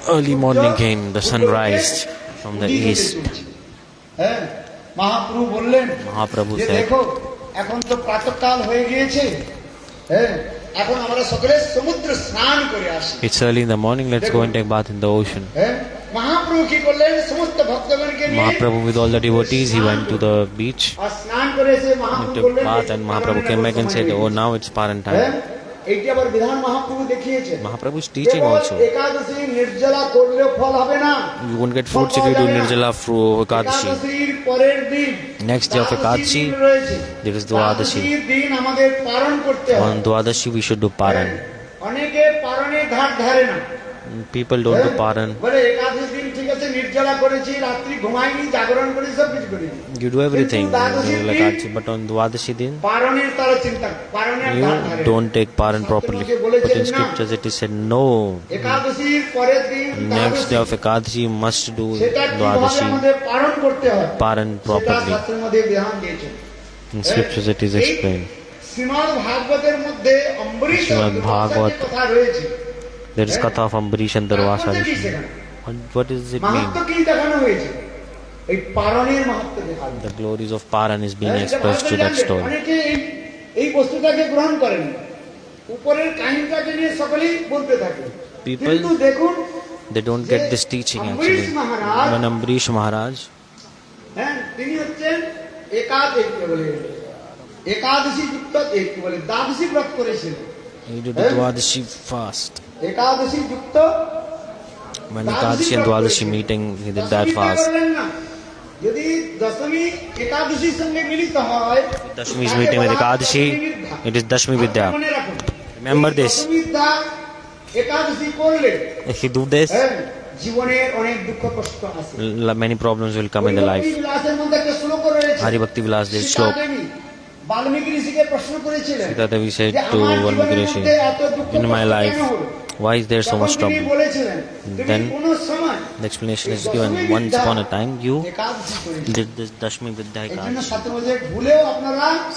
early morning came, the sun rised from the east. Mahaprabhu said, এখন তো প্রাতঃকাল হয়ে গিয়েছে, এখন আমরা সকলে সমুদ্র স্নান করে আসি। It's early in the morning, let's go and take bath in the ocean. Mahaprabhu কি করলেন? সমস্ত ভক্তগণকে নিয়ে Mahaprabhu with all the devotees, he went to the beach, আর স্নান করে এসে he মহাপ্রভু took বললেন, bath, and Mahaprabhu came back and said, oh, now it's Paran time. এইটি আবার বিধান মহাপ্রভু দেখিয়েছেন। Mahaprabhu is teaching also. একাদশী নির্জলা করলেও ফল হবে না। You won't get fruits if you do Nirjala through Ekadasi. একাদশীর পরের দিন, Next day of Ekadasi, there is Dwadasi. দিন আমাদের পালন করতে হয়। On Dwadashi, we should do Paran. অনেকে পালনের ধার ধারে না। People don't do Paran. বলে একাদশী দিন ঠিক আছে, নির্জলা করেছি, রাত্রি ঘুমাইনি, জাগরণ করেছি, সব কিছু করেছি। You do everything, but on Dwadashi din, পালনের তারা চিন্তা, পালনের ধার ধারে you don't take Paran properly. But in scriptures it is said, no. একাদশীর পরের দিন, Next day of Ekadasi, you must do সেটা কিভাবে Dwadashi, আমাদের পালন করতে হয়, Paran সেটা properly. শাস্ত্রের মধ্যে বিধান দিয়েছেন। In scriptures it is explained. Shrimad ভাগবতের মধ্যে অম্বরীশ শ্রীমদ্ ভাগবত, কথা রয়েছে। There is Katha of Ambarish and the Vasara. What does it mean? মাহাত্ম্য কি দেখানো হয়েছে? এই পালনের মাহাত্ম্য দেখানো। The glories of Paran is being expressed through that story. অনেকে এই বস্তুটাকে গ্রহণ করেন, উপরের কাহিনীটাকে নিয়ে সকলেই বলতে থাকে। People, কিন্তু দেখুন, they don't get this teaching actually. When Ambarish Maharaj, তিনি হচ্ছেন একাদশী যুক্ত দ্বাদশী ব্রত করেছিলেন। he did the Dwadashi fast. একাদশী যুক্ত, When Ekadasi and Dwadashi meeting, he did that fast. যদি দশমী একাদশীর সঙ্গে মিলিত হয়, Dashmi is meeting with Ekadasi, it is Dashmi Vidya. Remember this. একাদশী করলে If you do this, জীবনের অনেক দুঃখ কষ্ট আছে। many problems will come in the life. বিলাসের মধ্যে একটা শ্লোক রয়েছে, Hari Bhakti Vilas, this slok. Valmiki ঋষিকে প্রশ্ন করেছিলেন, Sita Devi said to Valmiki Rishi, in my life, why is there so much trouble? Then the explanation is given, once upon a time you did this Dashmi Vidya Ekadasi.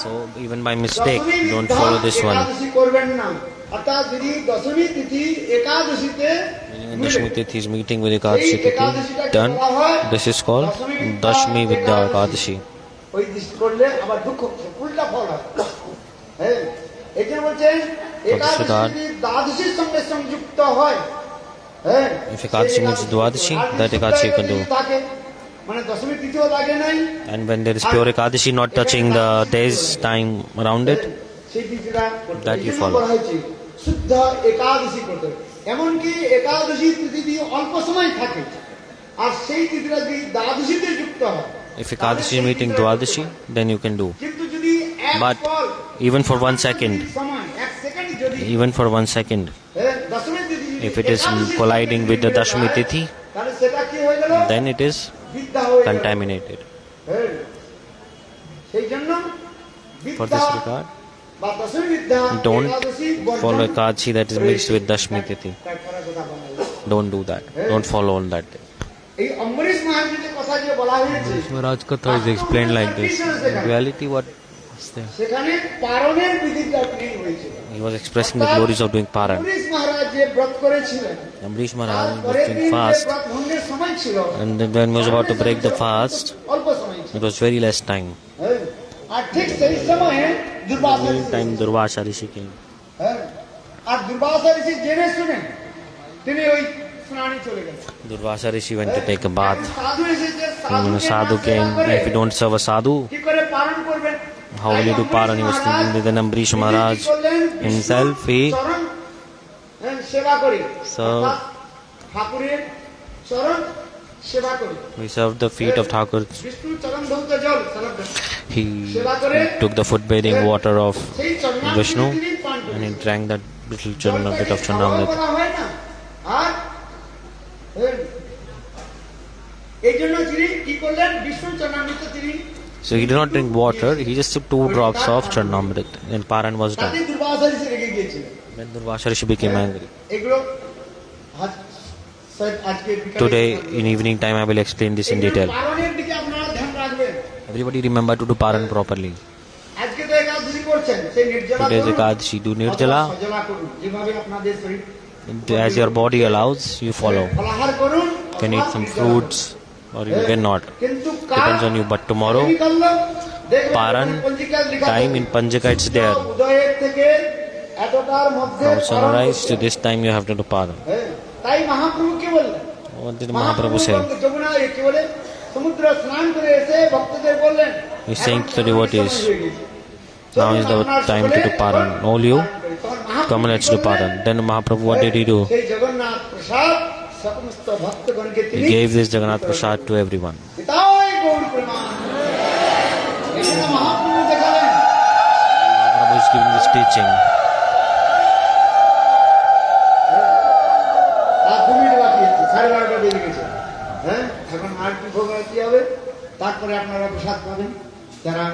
So even by mistake, don't follow this one. When Dashmi Tithi is meeting with Ekadasi Tithi, then this is called Dashmi Vidya Ekadasi. ওই দৃষ্টি করলে আবার দুঃখ, উল্টা ফল হয়। এই জন্য বলছেন একাদশী দ্বাদশীর সঙ্গে সংযুক্ত হয়। If Ekadasi means Dwadashi, that Ekadasi you can do. মানে দশমী তিথিও লাগে নাই। And when there is pure Ekadasi not touching the days time around it, সেই তিথিটা that you follow. শুদ্ধ একাদশী করতে, এমনকি একাদশী তিথি অল্প সময় থাকে, আর সেই তিথিটা যদি দ্বাদশীতে যুক্ত হয়, if Ekadasi is meeting Dwadashi, then you can do. But even for 1 second, if it is colliding with the Dashmi Tithi, then it is contaminated. For this regard, don't follow Ekadasi that is mixed with Dashmi Tithi. Don't do that. Don't follow all that. এই অম্বরীশ মহারাজের যে কথা যে বলা হয়েছে, Maharaj Katha is explained like this. In reality, what is there? সেখানে পারণের বিধিটা কি হয়েছে? He was expressing the glories of doing Paran. Ambarish মহারাজ যে ব্রত করেছিলেন, Ambarish Maharaj was doing fast, ব্রত ভঙ্গের সময় ছিল, and then when he was about to break the fast, অল্প সময় ছিল, it was very less time. আর ঠিক সেই সময়ে Durvasa Time Durvasa Rishi came. আর দুর্বাসা ঋষি জেনে শুনে তিনি ওই স্নানে চলে গেলেন। Durvasa Rishi went to take a bath. সাধু এসেছে, And when a sadhu came, if you don't serve a sadhu, কি করে পালন করবেন? how will you do paran? He was thinking that then Ambrish Maharaj himself, he চরণ সেবা করি, So, অর্থাৎ ঠাকুরের চরণ সেবা করি। he served the feet of Thakur. Vishnu চরণ ধৌত জল সালব্ধ। He took the foot bathing water of সেই চরণামৃত Vishnu তিনি পান করেন। and he drank that little bit of Chanamrit. করা হয় না। আর এই জন্য তিনি কি করলেন? বিষ্ণু চরণামৃত তিনি So he did not drink water, he just took 2 drops of Chanamrit and Paran was তাতে done. দুর্বাসা ঋষি রেগে গিয়েছিলেন। Then Durvasa Rishi became angry. এগুলো আজকে Today in evening time I will explain this in detail. পালনের দিকে আপনারা ধ্যান রাখবেন। Everybody remember to do Paran properly. আজকে তো একাদশী করছেন, সেই নির্জলা Today is করুন, Ekadasi, do nirjala. অথবা সজলা করুন, যেভাবে আপনাদের শরীর As your body allows, you follow. ফলাহার করুন, You can eat some fruits or you cannot. কিন্তু Depends on you. But tomorrow, Paran time in Panjaka it's there. উদয়ের থেকে এতটার মধ্যে From sunrise to this time you have to do Paran. তাই মহাপ্রভু কি বললেন? What did Mahaprabhu say? Jamuna কি বলে সমুদ্র স্নান করে এসে ভক্তদের বললেন, He's saying to the devotees, now is the time to do Paran. All you, come and let's do Paran. Then Mahaprabhu, what did he do? সেই জগন্নাথ প্রসাদ সমস্ত ভক্তগণকে He তিনি gave this Jagannath Prasad to everyone. পিতায় Gour প্রেমানন্দে। এই জন্য মহাপ্রভু দেখালেন Mahaprabhu is giving this teaching. আর 2 minute বাকি আছে, 12:30 বেজে গেছে। হ্যাঁ, এখন আর কি ভোগ কি হবে? তারপরে আপনারা প্রসাদ পাবেন। যারা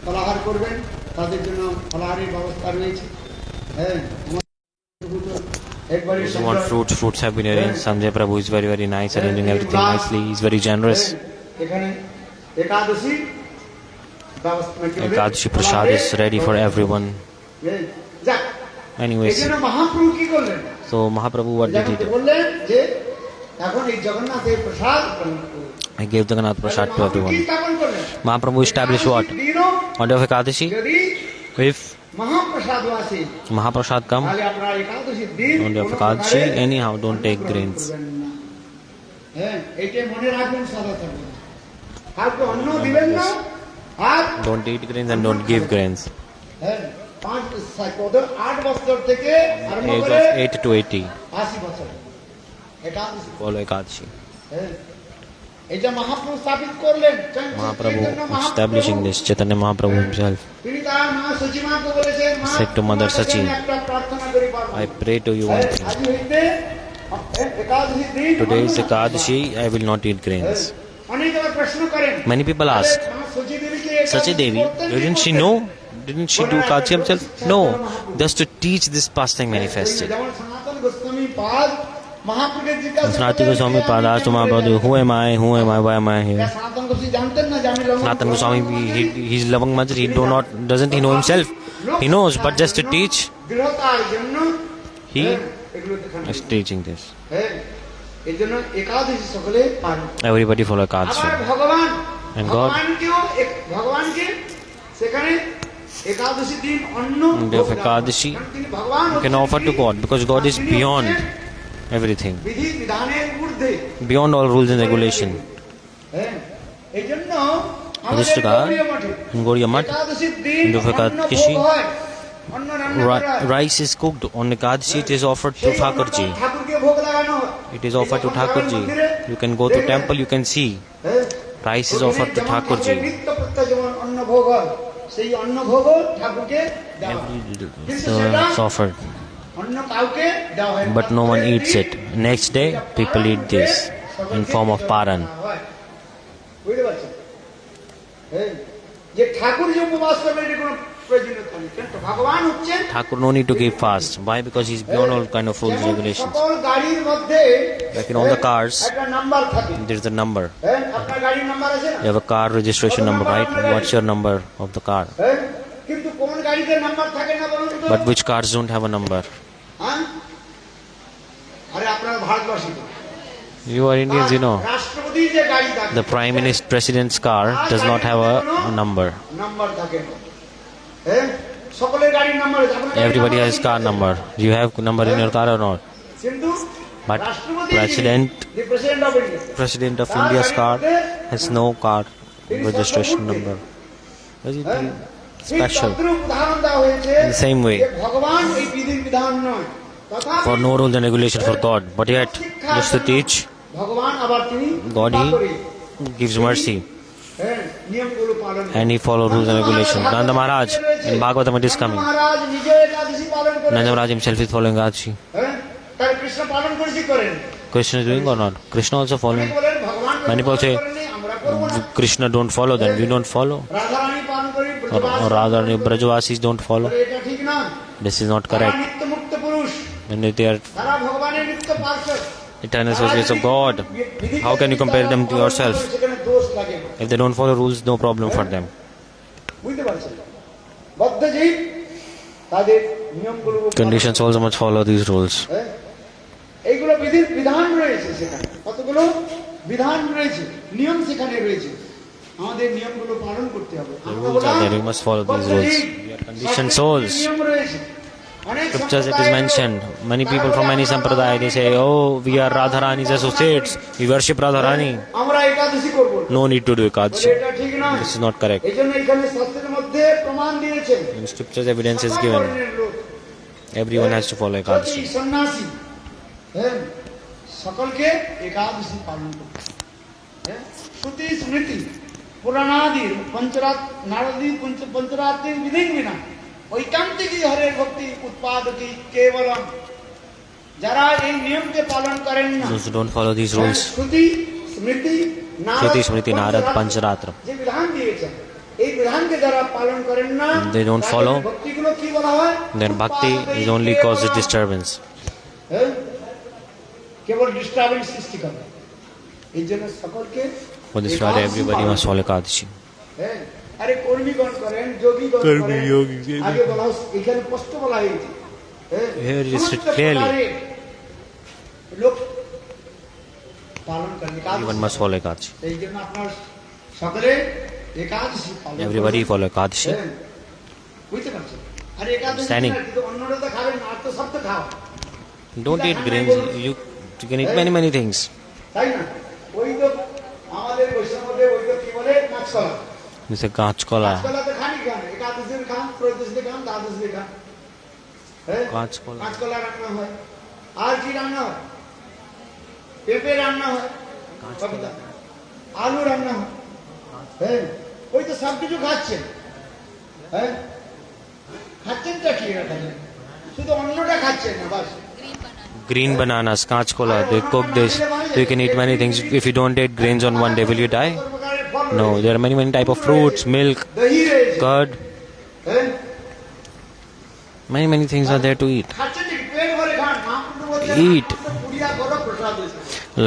ফলাহার করবেন তাদের জন্য ফলাহারের ব্যবস্থা রয়েছে। হ্যাঁ, একবারে Those who want fruits have been arranged. Sanjay Prabhu is very, very nice, arranging everything nicely. He's very generous. এখানে একাদশী ব্যবস্থা Ekadasi Prasad is ready for everyone. যাক, এই Anyways, জন্য মহাপ্রভু কি করলেন? so Mahaprabhu, what did he do? বললেন যে এখন এই জগন্নাথের প্রসাদ He gave Jagannath Prasad to কি everyone. স্থাপন করলেন? Mahaprabhu established what? দিনও On day of Ekadasi, যদি if মহাপ্রসাদ আসে Mahaprasad come, তাহলে আপনারা একাদশীর দিন on day of কোনো Ekadasi, প্রকারে anyhow, don't take grains. করবেন না। হ্যাঁ, এইটাই মনে রাখবেন সদা থাকবেন। কাউকে অন্ন দিবেন না, আর Don't eat grains and don't give grains. হ্যাঁ 8 বছর থেকে আরম্ভ Age করে of 8 to 80, 80 বছর একাদশী। follow Ekadasi. হ্যাঁ, এটা মহাপ্রভু স্থাপিত করলেন। Mahaprabhu establishing this, Chaitanya Mahaprabhu himself তিনি তার মা সচিমাকে বলেছেন, মা said to Mother Sachi, একটা প্রার্থনা করি পারবো। I pray to you one thing. আজ হইতে একাদশীর দিন Today is Ekadasi, I will not eat grains. অনেকে প্রশ্ন করেন, Many people ask, মা সচি দেবীকে Sachi Devi, didn't she know? Didn't she do Ekadasi herself? No, just to teach this pastime manifested. যেমন সনাতন গোস্বামী পাদ মহাপ্রভুকে জিজ্ঞাসা Sanatana Goswami Pada asked Mahaprabhu, who am I, why am I here? সনাতন গোস্বামী জানতেন না যে আমি Sanatana Goswami, he's Lavang Manjari, doesn't he know himself? He knows, but just to teach, দৃঢ়তার জন্য he এগুলো দেখান। is teaching this. হ্যাঁ, এই জন্য একাদশী সকলে পালন। Everybody follow Ekadasi. আবার ভগবান And God, ভগবানকে সেখানে একাদশী দিন অন্ন on day of Ekadasi, তিনি ভগবান you can offer to God because God is beyond everything, বিধি বিধানের ঊর্ধ্বে। beyond all rules and regulation. হ্যাঁ, এই জন্য Yudhishthira, in Gaudiya Math, একাদশীর দিন in the অন্ন Ekadasi, ভোগ হয়, অন্ন রান্না করা হয়। rice is cooked. On Ekadasi, it is offered to সেই Thakurji. অন্নটা ঠাকুরকে ভোগ লাগানো হয়। It is offered to Thakurji. You can go to temple, you can see. হ্যাঁ, Rice is offered to যেমন Thakurji. ঠাকুরের নিত্য প্রত্যহ যেমন অন্ন ভোগ হয়, সেই অন্ন ভোগ ঠাকুরকে দেওয়া হয়। So it's offered, অন্য কাউকে দেওয়া হয় না। but no one eats it. Next day, people eat this in form of Paran. বুঝতে পারছেন? হ্যাঁ, যে ঠাকুর যে উপবাস করবেন এটা কোনো প্রয়োজনীয়তা নেই, কিন্তু ভগবান হচ্ছেন Thakur no need to keep fast. Why? Because he's beyond all kind of rules and regulations. সকল গাড়ির মধ্যে Like in all the cars, একটা নাম্বার থাকে। there's a number. হ্যাঁ, আপনার গাড়ির নাম্বার আছে না? You have a car registration number, right? What's your number of the car? হ্যাঁ, কিন্তু কোন গাড়িতে নাম্বার থাকে না বলুন তো? But which cars don't have a number? হ্যাঁ, আরে আপনারা ভারতবাসী তো। You are Indians, you know. রাষ্ট্রপতি যে গাড়ি থাকে The Prime Minister, President's car does not have a number. Number থাকে না। হ্যাঁ, সকলের গাড়ির নাম্বার আছে। আপনার গাড়ির Everybody নাম্বার has আছে? car number. You have number in your car or not? কিন্তু But রাষ্ট্রপতি, President the President of India, President of তার India's গাড়ির car মধ্যে has no car তিনি registration সর্বমূর্তি। number. Is it হ্যাঁ? ঠিক special? তদ্রূপ উদাহরণ দেওয়া হয়েছে In the same way. যে ভগবান এই বিধির বিধান নয়, তথাপি For no rules and regulation for God, but yet just to teach, ভগবান আবার তিনি God কৃপা He করে, gives mercy হ্যাঁ, নিয়মগুলো পালন করেন। and He follow rules and regulations. Nanda Maharaj in Bhagavatam it is coming. মহারাজ নিজে একাদশী পালন করেন। Nanda Maharaj himself is following Ekadasi. হ্যাঁ, তাহলে কৃষ্ণ পালন করেছি করেন। Krishna is doing or not? Krishna also following. অনেকে বলেন ভগবান Many people say, করেননি, আমরা করবো না। Krishna don't follow, then we don't follow. Radharani পালন করি, Or rather, Brajavasis don't follow. বলে এটা ঠিক না। This is not তারা correct. নিত্য মুক্ত পুরুষ, When they are তারা ভগবানের নিত্য পার্শ্বদ। eternal associates of God, how can you compare them to yourself? সেখানে দোষ লাগে না। If they don't follow rules, no problem for them. বুঝতে পারছেন? বদ্ধজীব তাদের নিয়মগুলো Conditions also must follow these rules. হ্যাঁ? এইগুলো বিধির বিধান রয়েছে সেখানে, কতগুলো বিধান রয়েছে, নিয়ম সেখানে রয়েছে, আমাদের নিয়মগুলো পালন করতে হবে। The rules are there, we must follow these rules. We are conditioned souls. নিয়ম রয়েছে। অনেক Scriptures it is সম্প্রদায় mentioned. রয়েছে। Many people from many sampradaya they say, oh, we are Radharani's associates. We worship Radharani. আমরা একাদশী করব না। No need to do বলে Ekadasi. এটা ঠিক নয়। This is not correct. এই জন্য এখানে শাস্ত্রের মধ্যে প্রমাণ দিয়েছেন। In scriptures evidence is সকল given. বর্ণের লোক, Everyone has to follow Sati, Ekadasi. সন্ন্যাসী, হ্যাঁ, সকলকে একাদশী পালন করতে হবে। হ্যাঁ? শ্রুতি স্মৃতি পুরাণাদি পঞ্চরাত নারদী পঞ্চরাত্রি বিধিং বিনা ঐকান্তিকী হরের ভক্তি উৎপাদকি কেবলম। যারা এই নিয়মকে পালন করেন না, Those who don't follow these rules, শ্রুতি স্মৃতি Shruti, Smriti, Narad, Pancharatra, যে বিধান দিয়েছেন, এই বিধানকে যারা পালন করেন না, They don't তাদের follow, ভক্তিগুলো কি বলা হয়? then bhakti is only causes disturbance. হ্যাঁ? কেবল ডিস্টারবেন্স সৃষ্টি করে। এই জন্য সকলকে For this reason, everybody must follow Ekadasi. হ্যাঁ, আরে কর্মীগণ করেন, যোগীগণ কর্মী, করেন। যোগী, আগে বলা হচ্ছে, এখানে স্পষ্ট বলা হয়েছে। হ্যাঁ, Here it is সমস্ত clearly. প্রকারের লোক পালন করেন একাদশী। Everyone must follow Ekadasi. এই জন্য আপনার সকলে একাদশী পালন করবেন। Everybody follow Ekadasi. হ্যাঁ, বুঝতে পারছেন? আর একাদশী Standing. না, কিন্তু অন্যরা তো খাবেন না, আর তো সব তো খাও, Don't eat grains. You can eat many things. তাই না? ওই তো আমাদের বৈষ্ণবদের ওই তো কি বলে কাঁচকলা। This is Kachkola. কাঁচকলা তো খানি খান, একাদশীর খান, ত্রয়োদশীর খান, দ্বাদশীর খান। হ্যাঁ? কাঁচকলা। কাঁচকলা রান্না হয়। আর কি রান্না হয়? পেঁপে রান্না হয়, কবিতা। আলু রান্না হয়। হ্যাঁ, ওই তো সব কিছু খাচ্ছেন। হ্যাঁ, খাচ্ছেনটা কি এখানে? শুধু অন্নটা খাচ্ছেন না, বাস। Green bananas, Kachkola. They cook this. You can eat many things. If you don't eat grains on one day, will you die? No. There are many type of fruits, milk, দহি রয়েছে। curd. হ্যাঁ, Many things are there to eat. খাচ্ছেন নাকি? পেট ভরে খান। মহাপ্রভু বলছেন, Eat. পুরিয়া করো প্রসাদ হয়েছে।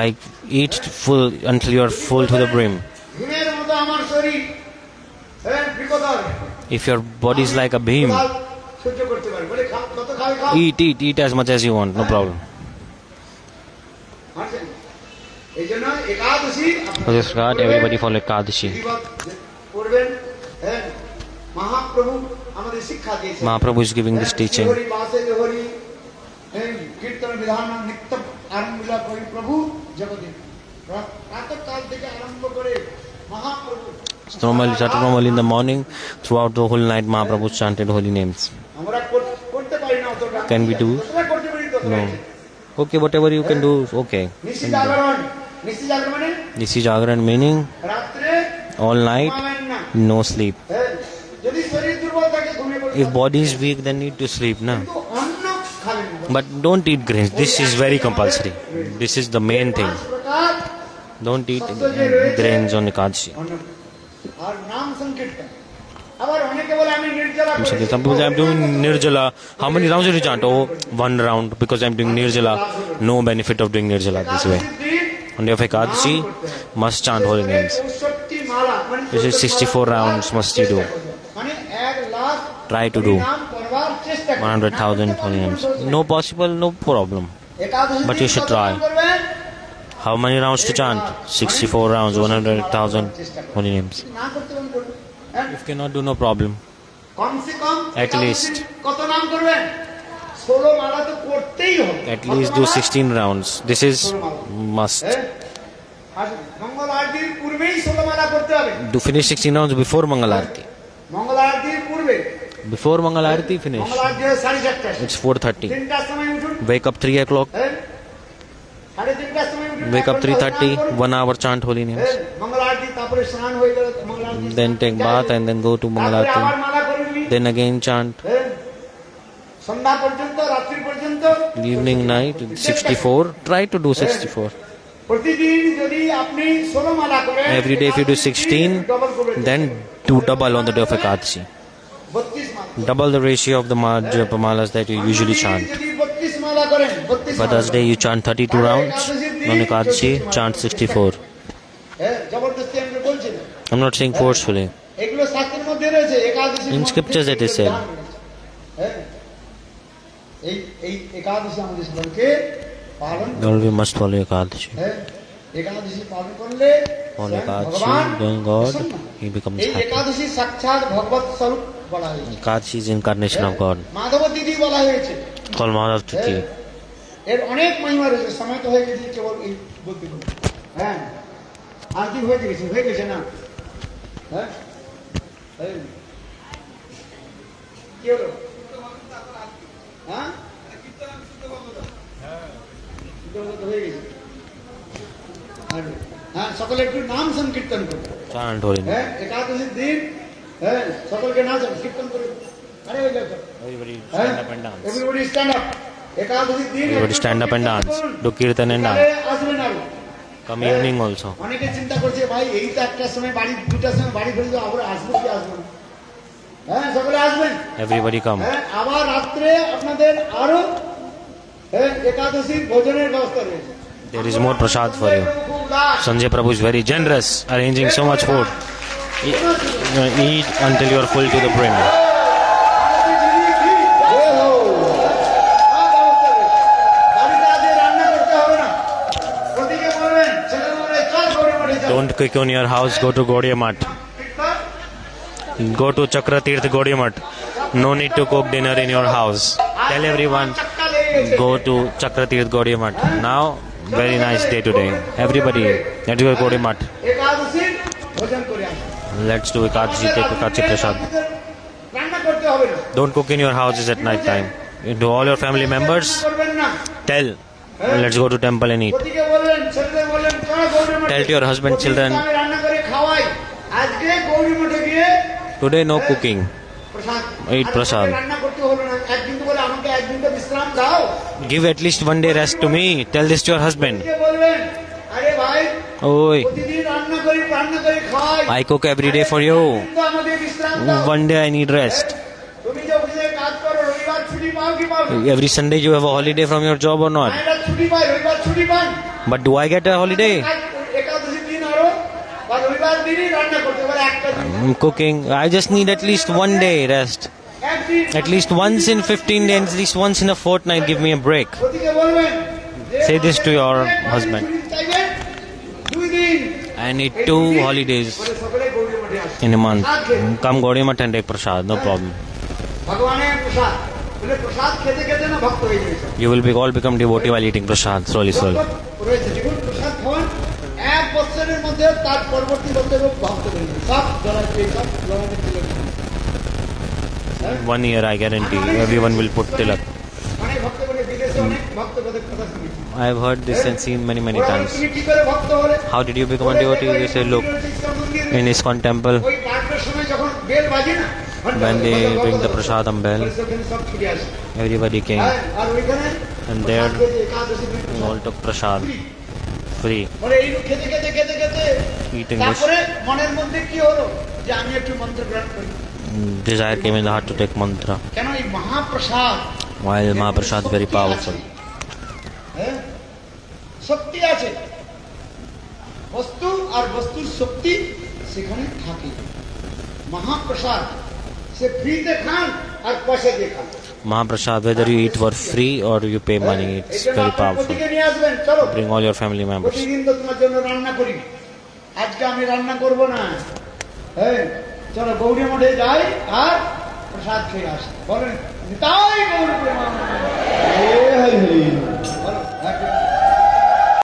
Like eat full until you are full to the brim. ভীমের মতো আমার শরীর, হ্যাঁ, বিকটার। If your body is like a beam, সহ্য করতে পারে, বলে খাও, কত খাও খাও। eat as much as you want. No problem. আছেন? এই জন্য একাদশী For this regard, everybody follow Ekadasi. করবেন। হ্যাঁ, মহাপ্রভু আমাদের শিক্ষা দিয়েছেন। Mahaprabhu is giving this teaching. Hari বাসে যে হরি, হ্যাঁ, কীর্তন বিধান নিত্য আরম্ভ করি প্রভু জগতে। প্রাতঃকাল থেকে আরম্ভ করে Mahaprabhu Normally in the morning, throughout the whole night, Mahaprabhu chanted holy names. আমরা করতে পারি না অতটা। Can we do? যতটা করতে পারি ততটা। No. Okay, whatever you can do, okay. নিশি জাগরণ, নিশি জাগরণ মানে This is Jagaran meaning রাত্রে all night, ঘুমাবেন না। no sleep. হ্যাঁ, যদি শরীর দুর্বল থাকে ঘুমিয়ে পড়বেন। If body is weak, then need to sleep, na. কিন্তু অন্ন খাবেন না। But don't eat grains. This is very compulsory. This is the main thing. পাঁচ প্রকার Don't eat grains on Ekadasi. অন্ন। আর নাম সংকীর্তন। আবার অনেকে বলে আমি নির্জলা করি। Some people say, I'm doing nirjala. How many rounds did you chant? Oh, 1 round because I'm doing nirjala. No benefit of doing nirjala this way. On day of Ekadasi, must chant holy names. 64 মালা, মানে This is 64 rounds must you do. মানে 1 lakh Try to do নাম করবার চেষ্টা করুন। 100,000 holy names. No possible, no problem. Ekadashi But you should কত নাম try. করবেন? How many rounds to chant? 64 rounds, 100,000 holy names. না করতে পারেন করুন। হ্যাঁ, If cannot do, no problem. কমসে কম At least. কত নাম করবেন? 16 মালা তো করতেই হবে। At least do 16 rounds. This is must. আর মঙ্গল আরতির পূর্বেই 16 মালা করতে হবে। Do finish 16 rounds before Mangal Aarti. মঙ্গল আরতির পূর্বে। Before Mangal Aarti finish. Mangal Arati 4:30। It's 4:30. 3টার সময় উঠুন। Wake up 3 o'clock. 3:30টার সময় উঠুন। Wake up 3:30. 1 hour chant holy names. মঙ্গল আরতি তারপরে স্নান হয়ে গেল মঙ্গল আরতি। Then take bath and then go to Mangal তারপরে আবার Aarti. মালা করবি। Then again chant. সন্ধ্যা পর্যন্ত রাত্রি পর্যন্ত Evening night 64. Try to do 64. প্রতিদিন যদি আপনি 16 মালা করেন Every day if you do 16, then do double on the day of Ekadasi. 32 Mala. Double the ratio of the japa malas that you usually chant. যদি 32 মালা করেন 32 But this day you chant 32 rounds. On Ekadasi, chant 64. জবরদস্তি আমি বলছি না। I'm not saying forcefully. এগুলো শাস্ত্রের মধ্যে রয়েছে একাদশী In scriptures it is said. এই এই একাদশী আমাদের জীবনকে পালন All we must follow Ekadasi. একাদশী পালন করলে On Ekadasi, then God, He becomes এই happy. একাদশী সাক্ষাৎ ভগবত স্বরূপ বলা হয়েছে। Ekadasi is incarnation of God. Madhav তিথি বলা হয়েছে। Called Madhava tithi. এর অনেক মহিমা রয়েছে, সময় তো হয়ে গেছে কেবল এই বলতে বলতে। হ্যাঁ আরতি হয়ে গেছে না? হ্যাঁ কি হলো? হ্যাঁ হয়ে গেছে। হ্যাঁ সকলে একটু নাম সংকীর্তন করবে। Chant holy name. হ্যাঁ একাদশীর দিন হ্যাঁ সকলকে নাম সংকীর্তন করে। আরে হয়ে গেছে। Everybody stand up and dance. Everybody stand up. একাদশীর দিন Everybody stand up and dance. Do kirtan and dance. আসবেন আর Come evening also. অনেকে চিন্তা করছে ভাই এই তো একটার সময় বাড়ি 2টার সময় বাড়ি ফিরে যাবো, আবার আসবো কি আসবো না? হ্যাঁ সকলে আসবেন। Everybody come. হ্যাঁ আবার রাত্রে আপনাদের আরো একাদশীর ভোজনের ব্যবস্থা রয়েছে। There is more prasad for you. Sanjay Prabhu is very generous, arranging so much food. Eat until you are full to the brim. Don't cook on your house, go to Gaudiya Math. Go to Chakratirth Gaudiya Math. No need to cook dinner in your house. Tell everyone, go to Chakratirth Gaudiya Math. Now, very nice day today. Everybody, let's go to Gaudiya Math. Let's do Ekadasi, take Ekadasi Prasad. Don't cook in your houses at night time. To all your family members, tell, let's go to temple and eat. Tell to your husband, children, today no cooking. Eat prasad. Give at least one day rest to me. Tell this to your husband. Oi, I cook every day for you. One day I need rest. Every Sunday you have a holiday from your job or not? But do I get a holiday? I'm cooking. I just need at least one day rest. At least once in 15 days, at least once in a fortnight, give me a break. Say this to your husband. I need 2 holidays in a month. Come Gaudiya Math and take prasad, no problem. You will all become devotee while eating prasad, slowly. এক বছরের মধ্যে তার পরবর্তী বছরে ভক্ত হয়ে যাবে। সব জড়াতে 1 year, I guarantee, everyone will put tilak. অনেক ভক্ত বলে বিদেশে অনেক ভক্ত বলে কথা শুনেছি। I have heard this and seen many times. তুমি কি করে ভক্ত হলে? How did you become a devotee? You say, look, in ISKCON temple, ওই টাটার সময় যখন বেল বাজে না, when they bring the prasadam bell, সব ছুটে আসে। everybody came আর ওইখানে and there Ekadashi we all took prasad free. পরে এই খেতে খেতে খেতে খেতে Eating this, তারপরে মনের মধ্যে কি হলো যে আমি একটু মন্ত্র গ্রহণ করি। desire came in the heart to take mantra. কেন এই মহাপ্রসাদ While Mahaprasad is very powerful. হ্যাঁ শক্তি আছে, বস্তু আর বস্তুর শক্তি সেখানে থাকে। মহাপ্রসাদ সে ফ্রিতে খান আর পয়সা দিয়ে খান। Mahaprasad, whether you eat for free or you pay money, it's very powerful. Bring all your family members. প্রতিদিন তো তোমার জন্য রান্না করি, আজকে আমি রান্না করব না। হ্যাঁ চলো গৌরী মঠে যাই আর প্রসাদ খেয়ে আসে। বলেন নিতাই গৌর প্রেমানন্দ।